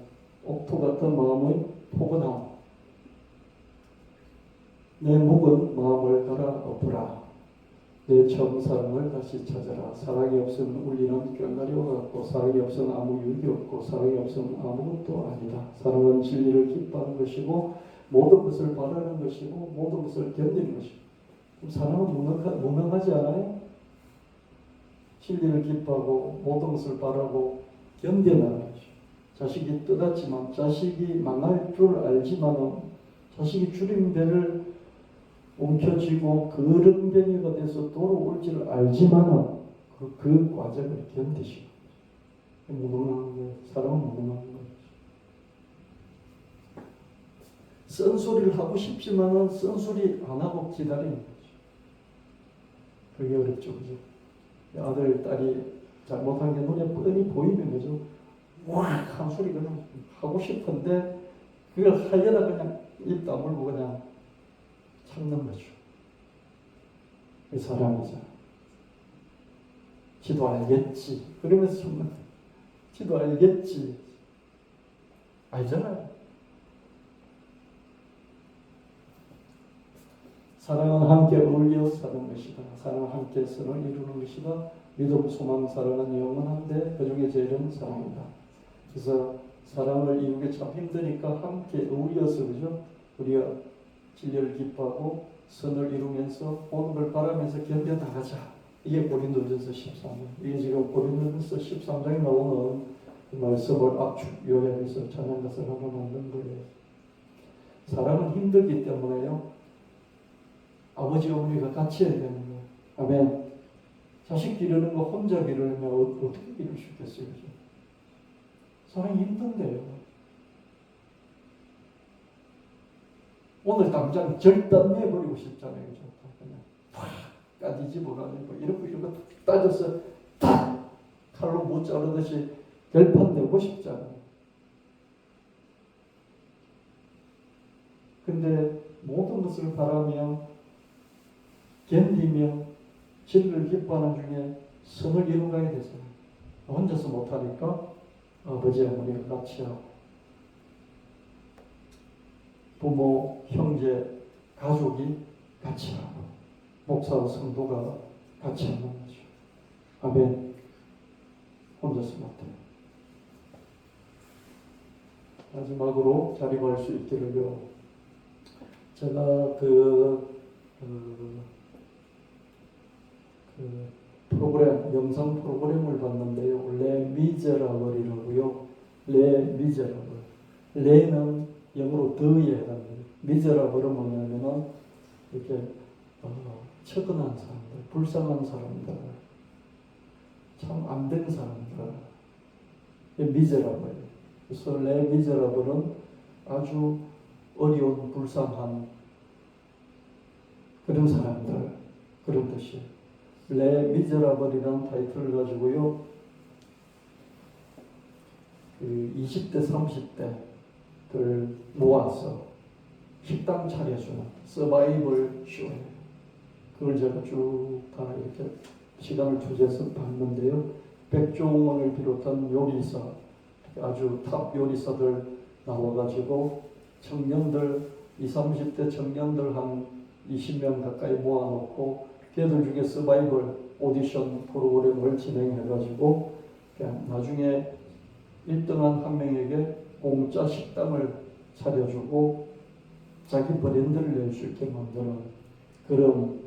옥토 같은 마음의 포근함. 내 묵은 마음을 갈아엎으라. 내 처음 사랑을 다시 찾아라. 사랑이 없으면 울리는 꽹과리와 같고 사랑이 없으면 아무 유익이 없고 사랑이 없으면 아무것도 아니다. 사랑은 진리를 기뻐하는 것이고 모든 것을 바라는 것이고 모든 것을 견디는 것이고. 사랑은 무능하지 않아요? 진리를 기뻐하고 모든 것을 바라고 견뎌나가는 것이죠. 자식이 떠났지만, 자식이 망할 줄 알지만, 자식이 주림배를 움켜쥐고 그름뱅이가 돼서 돌아올지를 알지만 그 과정을 견디시고, 무능한 거예요. 사람은 무능한 거예요. 쓴소리를 하고 싶지만은 쓴소리 안 하고 기다리는 거죠. 그게 어렵죠, 그죠? 아들, 딸이 잘못한 게 눈에 뻔히 보이는 거죠. 한 소리 그냥 하고 싶은데 그걸 하려다 그냥 입 다물고 그냥 참는 거죠. 그 사람이잖아. 지도 알겠지. 그러면서 참는 거예요. 지도 알겠지. 알잖아요. 사랑은 함께 어울려 사는 것이다. 사랑은 함께 선을 이루는 것이다. 믿음, 소망, 사랑은 영원한데 그 중에 제일은 사랑이다. 그래서 사랑을 이루기 참 힘드니까 함께 어울려서, 그죠? 우리가 진리를 기뻐하고 선을 이루면서 오는 걸 바라면서 견뎌나가자. 이게 고린도전서 13장. 이게 지금 고린도전서 13장에 나오는 그 말씀을 압축 요약해서 찬양가서 하나 만든 거예요. 사랑은 힘들기 때문에요. 아버지, 어머니가 같이 해야 되는 거예요. 아멘. 자식 기르는 거 혼자 기르면 어떻게 기를 수 있겠어요? 그죠? 사랑이 힘든데요. 오늘 당장 절단 내버리고 싶잖아요. 그죠? 그냥 팍 까뒤집어가지고 이렇게 따져서 탁 칼로 못 자르듯이 결판 내고 싶잖아요. 근데 모든 것을 바라며 견디며 진리를 기뻐하는 중에 선을 이루어가야 되잖아요. 혼자서 못하니까 아버지, 어머니가 같이 하고 부모, 형제, 가족이 같이 하고 목사와 성도가 같이 하는 거죠. 아멘. 혼자서 못해요. 마지막으로 자립할 수 있기를요. 제가 프로그램, 영상 프로그램을 봤는데요. 레 미제라블이라고요. 레 미제라블. 레는 영어로 더에 해당돼요. 미제라블은 뭐냐면은 이렇게 처근한 사람들, 불쌍한 사람들, 참 안 된 사람들, 미제라블. 그래서 레 미제라블은 아주 어려운, 불쌍한 그런 사람들, 그런 뜻이에요. 레 미제라블이라는 타이틀을 가지고요, 20대, 30대들 모아서 식당 차려주는 서바이벌 쇼예요. 그걸 제가 쭉 다 이렇게 시간을 투자해서 봤는데요. 백종원을 비롯한 요리사, 아주 탑 요리사들 나와가지고 청년들, 20, 30대 청년들 한 20명 가까이 모아놓고 걔들 중에 서바이벌 오디션 프로그램을 진행해가지고 그냥 나중에 1등한 한 명에게 공짜 식당을 차려주고 자기 브랜드를 낼 수 있게 만드는 그런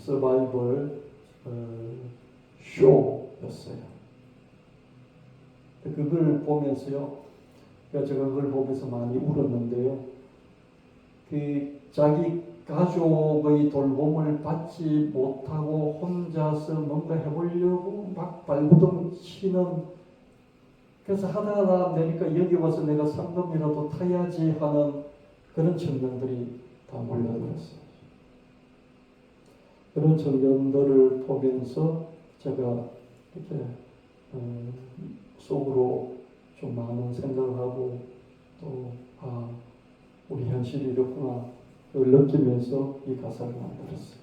서바이벌 쇼였어요. 그걸 보면서요, 제가 그걸 보면서 많이 울었는데요. 자기 가족의 돌봄을 받지 못하고 혼자서 뭔가 해보려고 막 발버둥 치는, 그래서 하다가 되니까 여기 와서 내가 상금이라도 타야지 하는 그런 청년들이 다 몰려들었어요. 그런 청년들을 보면서 제가 이렇게 속으로 좀 많은 생각을 하고 또 우리 현실이 이렇구나 그걸 느끼면서 이 가사를 만들었어요.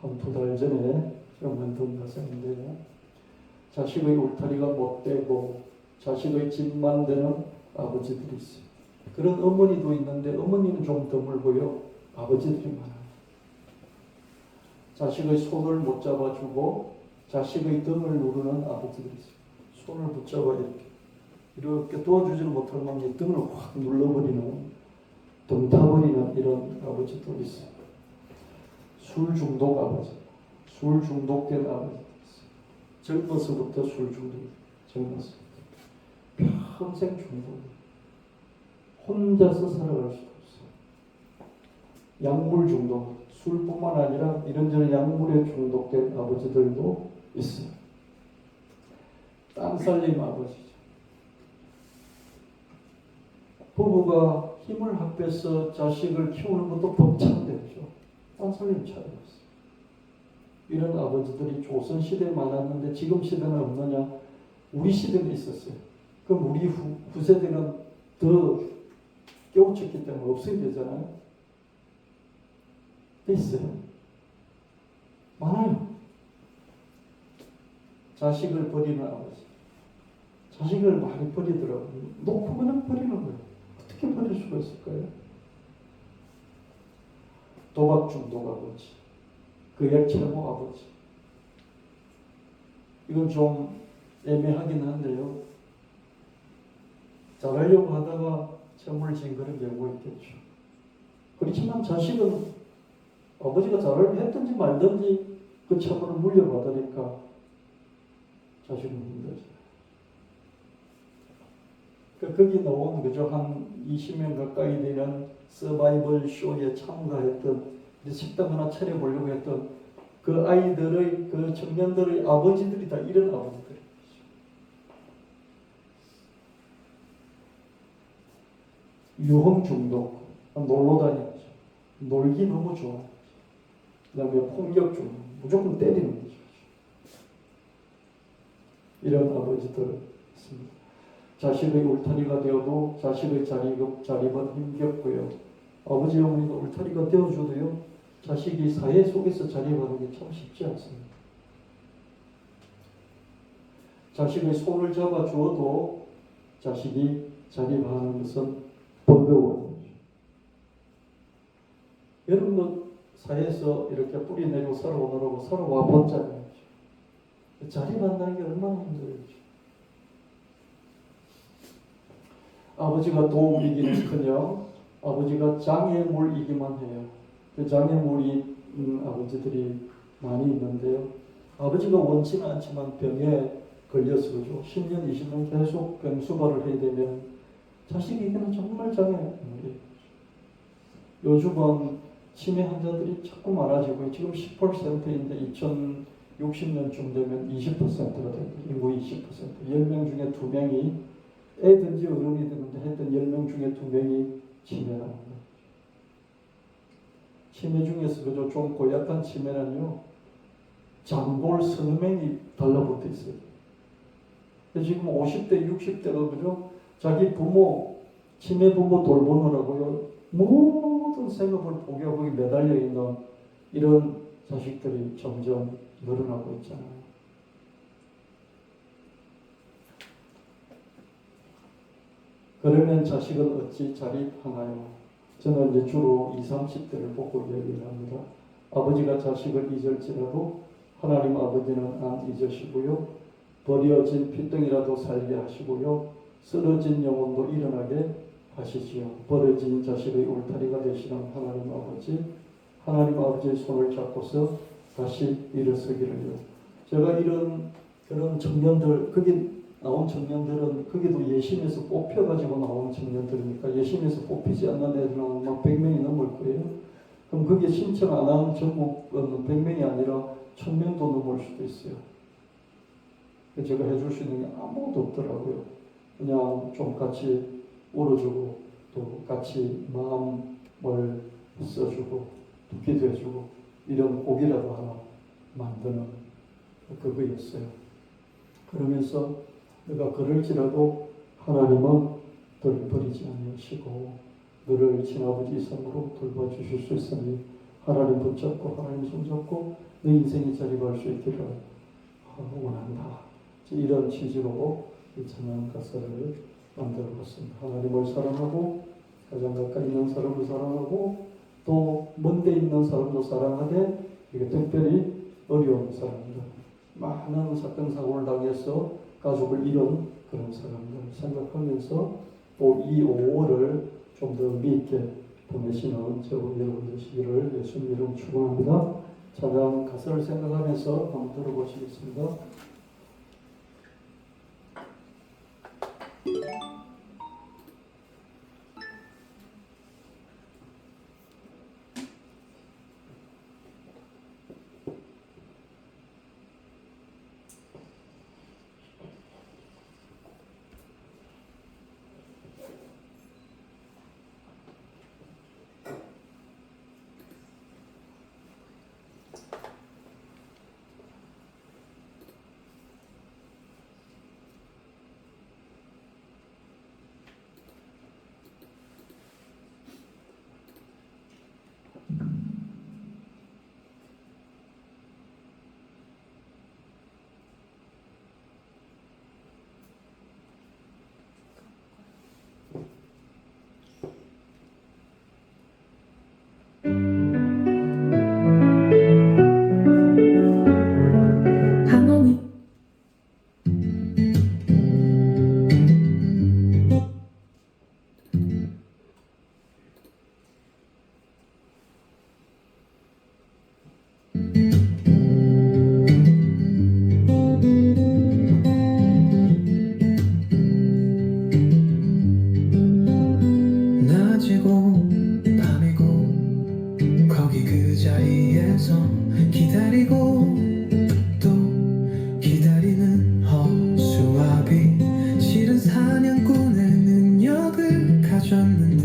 한 2달 전에 제가 만든 가사인데요. 자식의 울타리가 못되고 자식의 집만 되는 아버지들이 있어요. 그런 어머니도 있는데 어머니는 좀 드물고요. 아버지들이 많아요. 자식의 손을 못 잡아주고 자식의 등을 누르는 아버지들이 있어요. 손을 붙잡아 이렇게 도와주지는 못하면 이 등을 확 눌러버리는, 등 타버리는 이런 아버지들이 있어요. 술 중독 아버지, 술 중독된 아버지들이 있어요. 젊어서부터 술 중독, 젊어서. 평생 중독. 혼자서 살아갈 수도 없어. 약물 중독, 술뿐만 아니라 이런저런 약물에 중독된 아버지들도 있어요. 딴살림 아버지죠. 부부가 힘을 합해서 자식을 키우는 것도 벅찬데죠. 딴살림 차려봤어요. 이런 아버지들이 조선시대에 많았는데 지금 시대는 없느냐? 우리 시대는 있었어요. 그럼 우리 후세대는 더 깨우쳤기 때문에 없어야 되잖아요. 있어요. 많아요. 자식을 버리는 아버지. 자식을 많이 버리더라고요. 놓고만 버리는 거예요. 어떻게 버릴 수가 있을까요? 도박 중독 아버지. 그약 채무 아버지. 이건 좀 애매하긴 한데요. 잘하려고 하다가 채무를 진 그런 경우가 있겠죠. 그렇지만 자식은 아버지가 잘을 했든지 말든지 그 채무를 물려받으니까 자식은 힘들죠. 거기 나온 그저 한 20명 가까이 되는 서바이벌 쇼에 참가했던 식당 하나 차려보려고 했던 그 아이들의 그 청년들의 아버지들이 다 이런 아버지들이죠. 유흥 중독, 놀러 다니죠. 놀기 너무 좋아. 그 다음에 폭력 중독, 무조건 때리는 거죠. 이런 아버지들 있습니다. 자식의 울타리가 되어도 자식의 자립은 힘겹고요. 아버지 어머니가 울타리가 되어줘도요. 자식이 사회 속에서 자립하는 게 참 쉽지 않습니다. 자식의 손을 잡아주어도 자식이 자립하는 것은 버거워요. 여러분도 사회에서 이렇게 뿌리 내리고 살아오느라고 살아와 봤잖아요. 자립한다는 게 얼마나 힘들어요. 아버지가 도움이기는커녕 아버지가 장애물이기만 해요. 그 장애물이 아버지들이 많이 있는데요. 아버지가 원치는 않지만 병에 걸려서 그죠. 10년, 20년 계속 병수발을 해야 되면 자식에게는 정말 장애물이에요. 요즘은 치매 환자들이 자꾸 많아지고 지금 10%인데 2060년쯤 되면 20%가 됩니다. 인구 20%. 10명 중에 2명이 애든지 어른이 되는데 하여튼 10명 중에 2명이 치매랍니다. 치매 중에서 그저 좀 고약한 치매는요. 장골 서너 명이 달라붙어 있어요. 지금 50대, 60대가 그죠? 자기 부모, 치매 부모 돌보느라고요. 모든 생업을 포기하고 매달려 있는 이런 자식들이 점점 늘어나고 있잖아요. 그러면 자식은 어찌 자립하나요? 저는 이제 주로 20, 30대를 보고 얘기를 합니다. 아버지가 자식을 잊을지라도 하나님 아버지는 안 잊으시고요. 버려진 핏덩이라도 살게 하시고요. 쓰러진 영혼도 일어나게 하시지요. 버려진 자식의 울타리가 되시는 하나님 아버지, 하나님 아버지의 손을 잡고서 다시 일어서기를요. 제가 그런 청년들, 거기 나온 청년들은 거기도 예심에서 뽑혀가지고 나온 청년들이니까 예심에서 뽑히지 않는 애들은 막 100명이 넘을 거예요. 그럼 거기에 신청 안 하는 전국은 100명이 아니라 1000명도 넘을 수도 있어요. 제가 해줄 수 있는 게 아무것도 없더라고요. 그냥 좀 같이 울어주고 또 같이 마음을 써주고 기도해주고 이런 곡이라도 하나 만드는 그거였어요. 그러면서 내가 그럴지라도 하나님은 너를 버리지 않으시고 너를 친아버지 이상으로 돌봐주실 수 있으니 하나님 붙잡고 하나님 손잡고 내 인생이 자립할 수 있기를 원한다. 이런 취지로 이 찬양 가사를 만들어봤습니다. 하나님을 사랑하고 가장 가까이 있는 사람을 사랑하고 또 먼데 있는 사람도 사랑하되 이게 특별히 어려운 사람들, 많은 사건 사고를 당해서 가족을 잃은 그런 사람들 생각하면서 또 이 5월을 좀 더 믿게 보내시는 저와 여러분 되시기를 예수님 이름 축원합니다. 찬양 가사를 생각하면서 한번 들어보시겠습니다.
기다리면서 기다리고 또 기다리는 허수아비. 실은 사냥꾼의 능력을 가졌는데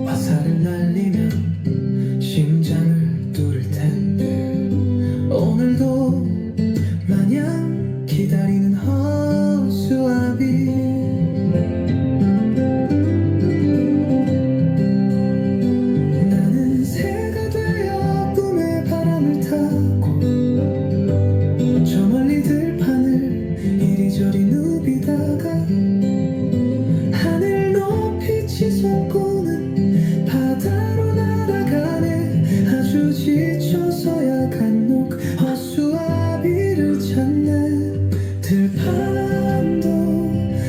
화살을 날리면 심장을 뚫을 텐데 오늘도 마냥 기다리는 허수아비. 나는 새가 되어 꿈의 바람을 타고 저 멀리 들판을 이리저리 누비다가 하늘 높이 치솟고는 바다로 날아가네. 아주 지쳐서야 간혹 허수아비를 찾네. 들판도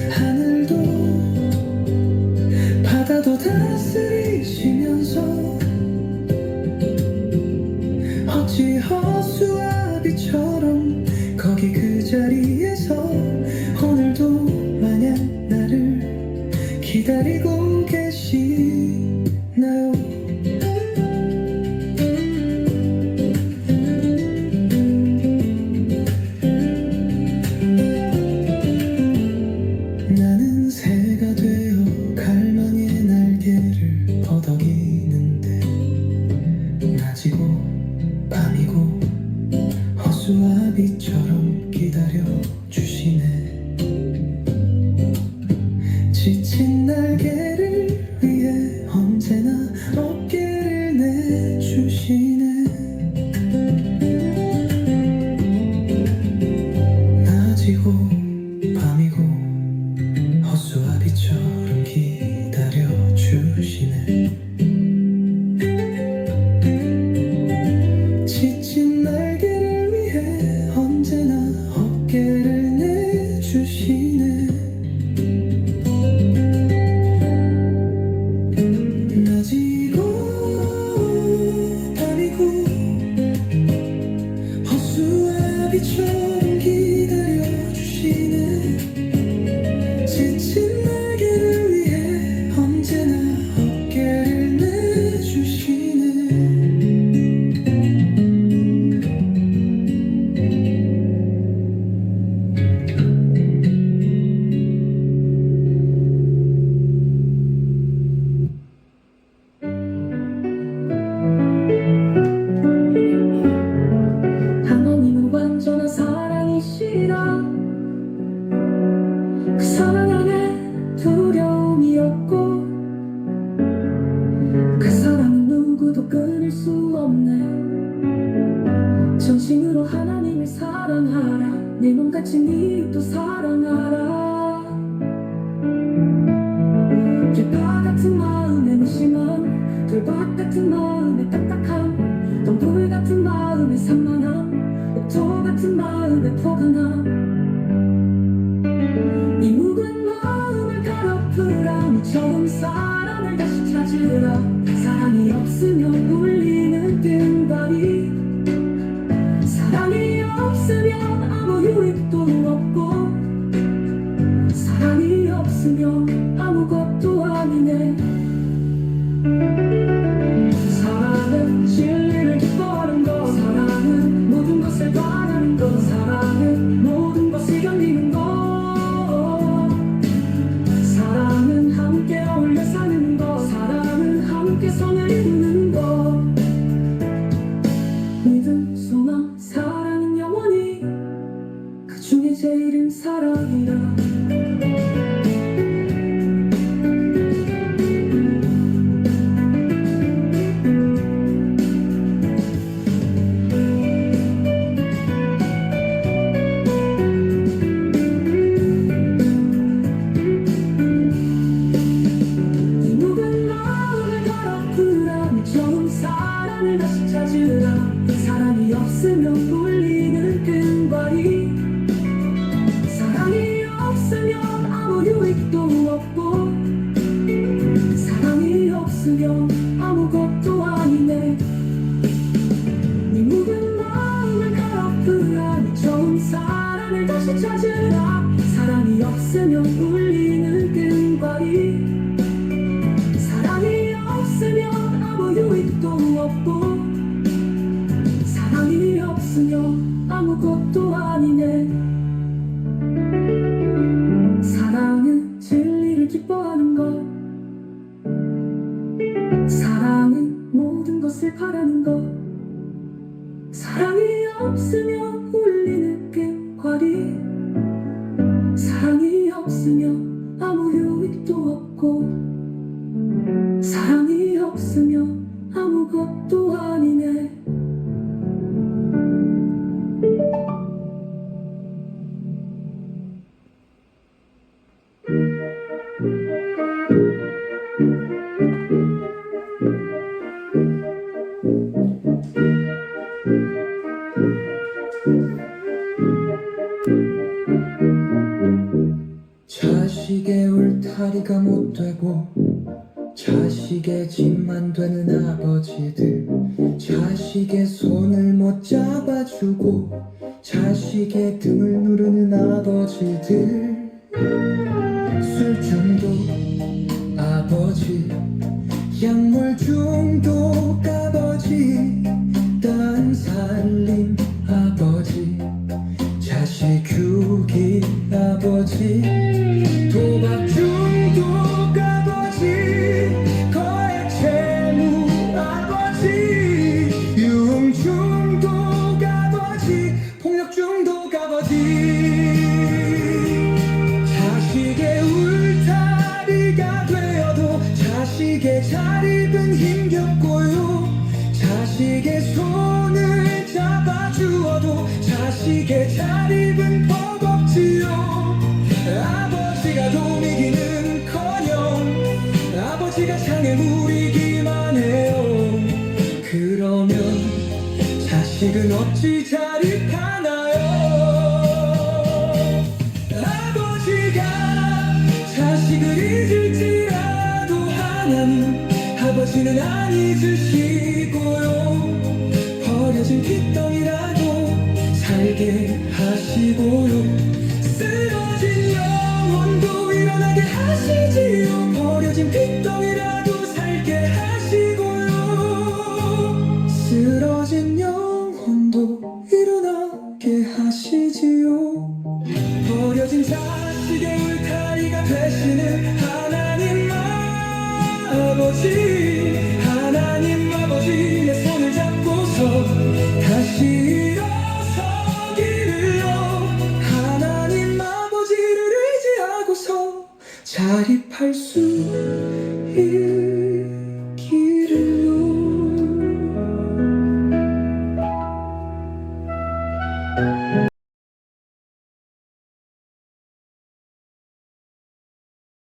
하늘도 바다도 다스리시면서 어찌 허수아비처럼 거기 그 자리에서 오늘도 마냥 나를 기다리고 계시나요? 나는 새가 되어 갈망의 날개를 퍼덕이는데 낮이고 밤이고 허수아비처럼 기다려주시네. 지친 날개를 위해 언제나 어깨를 내주시네. 낮이고 밤이고 허수아비처럼 기다려주시네. 지친 날개를 위해 언제나 어깨를 내주시네. 낮이고 밤이고 허수아비처럼 기다려주시네. 지친 날개를 위해 언제나 어깨를 내주시네.
하나님은 완전한 사랑이시라. 그 사랑 안에 두려움이 없고 그 사랑은 누구도 끊을 수 없네. 전심으로 하나님을 사랑하라. 내 몸같이 네 이웃도 사랑하라. 길바 같은 마음에 무심함, 돌밭 같은 마음에 딱딱함, 덤불 같은 마음에 산만함, 옥토 같은 마음에 포근함. 이 묵은 마음을 가로프라. 처음 사랑을 다시 찾으라. 사랑이 없으면 울리는 뜬발이, 사랑이 없으면 아무 유익도 없고, 사랑이 없으면 아무것도 아니네. 사랑은 진리를 기뻐하는 것, 사랑은 모든 것을 바라는 것, 사랑은 모든 것을 견디는 것, 사랑은 함께 어울려 사는 것, 사랑은 함께 성을 이루는 것. 믿음, 소망, 사랑은 영원히 그 중에 제일은 사랑이라. 이 묵은 마음을 가로프라. 처음 사랑을 다시 찾으라. 사랑이 없으면 울리는 끈발이, 사랑이 없으면 아무 유익도 없고, 사랑이 없으면 아무것도 아니네. 네 묵은 마음을 가로프라. 처음 사랑을 다시 찾으라. 사랑이 없으면 울리는 끈발이, 사랑이 없으면 아무 유익도 없고, 아무것도 아니네. 사랑은 진리를 기뻐하는 것, 사랑은 모든 것을 바라는 것. 사랑이 없으면 울리는 꽹과리, 사랑이 없으면 아무 유익도 없고, 사랑이 없으면 아무것도 아니네.
자식의 울타리가 못 되고 자식의 집만 되는 아버지들, 자식의 손을 못 잡아주고 자식의 등을 누르는 아버지들, 술 중독 아버지, 약물 중독 아버지, 딴 살림 아버지, 자식 교기 아버지, 도박 중독 아버지, 거액 채무 아버지, 유흥 중독 아버지, 폭력 중독 아버지. 자식의 울타리가 되어도 자식의 자립은 힘겹고요, 자식의 손을 잡아주어도 자식의 자립은 버겁지요. 아버지가 도미기는커녕 아버지가 창에 무리기만 해요. 그러면 자식은 어찌 자립하나요? 아버지가 자식을 잊을지라도 하나님 아버지는 안 잊으시고요, 버려진 핏덩이라도 살게 하시고요, 쓰러진 영혼도 일어나게 하시지요, 버려진 핏덩이라도 살게 하시고요, 쓰러진 영혼도 일어나게 하시지요. 버려진 자식의 울타리가 되시는 하나님 아버지, 하나님 아버지, 내 손을 잡고서 다시 일어서기를요, 하나님 아버지를 의지하고서 자립할 수 있기를요.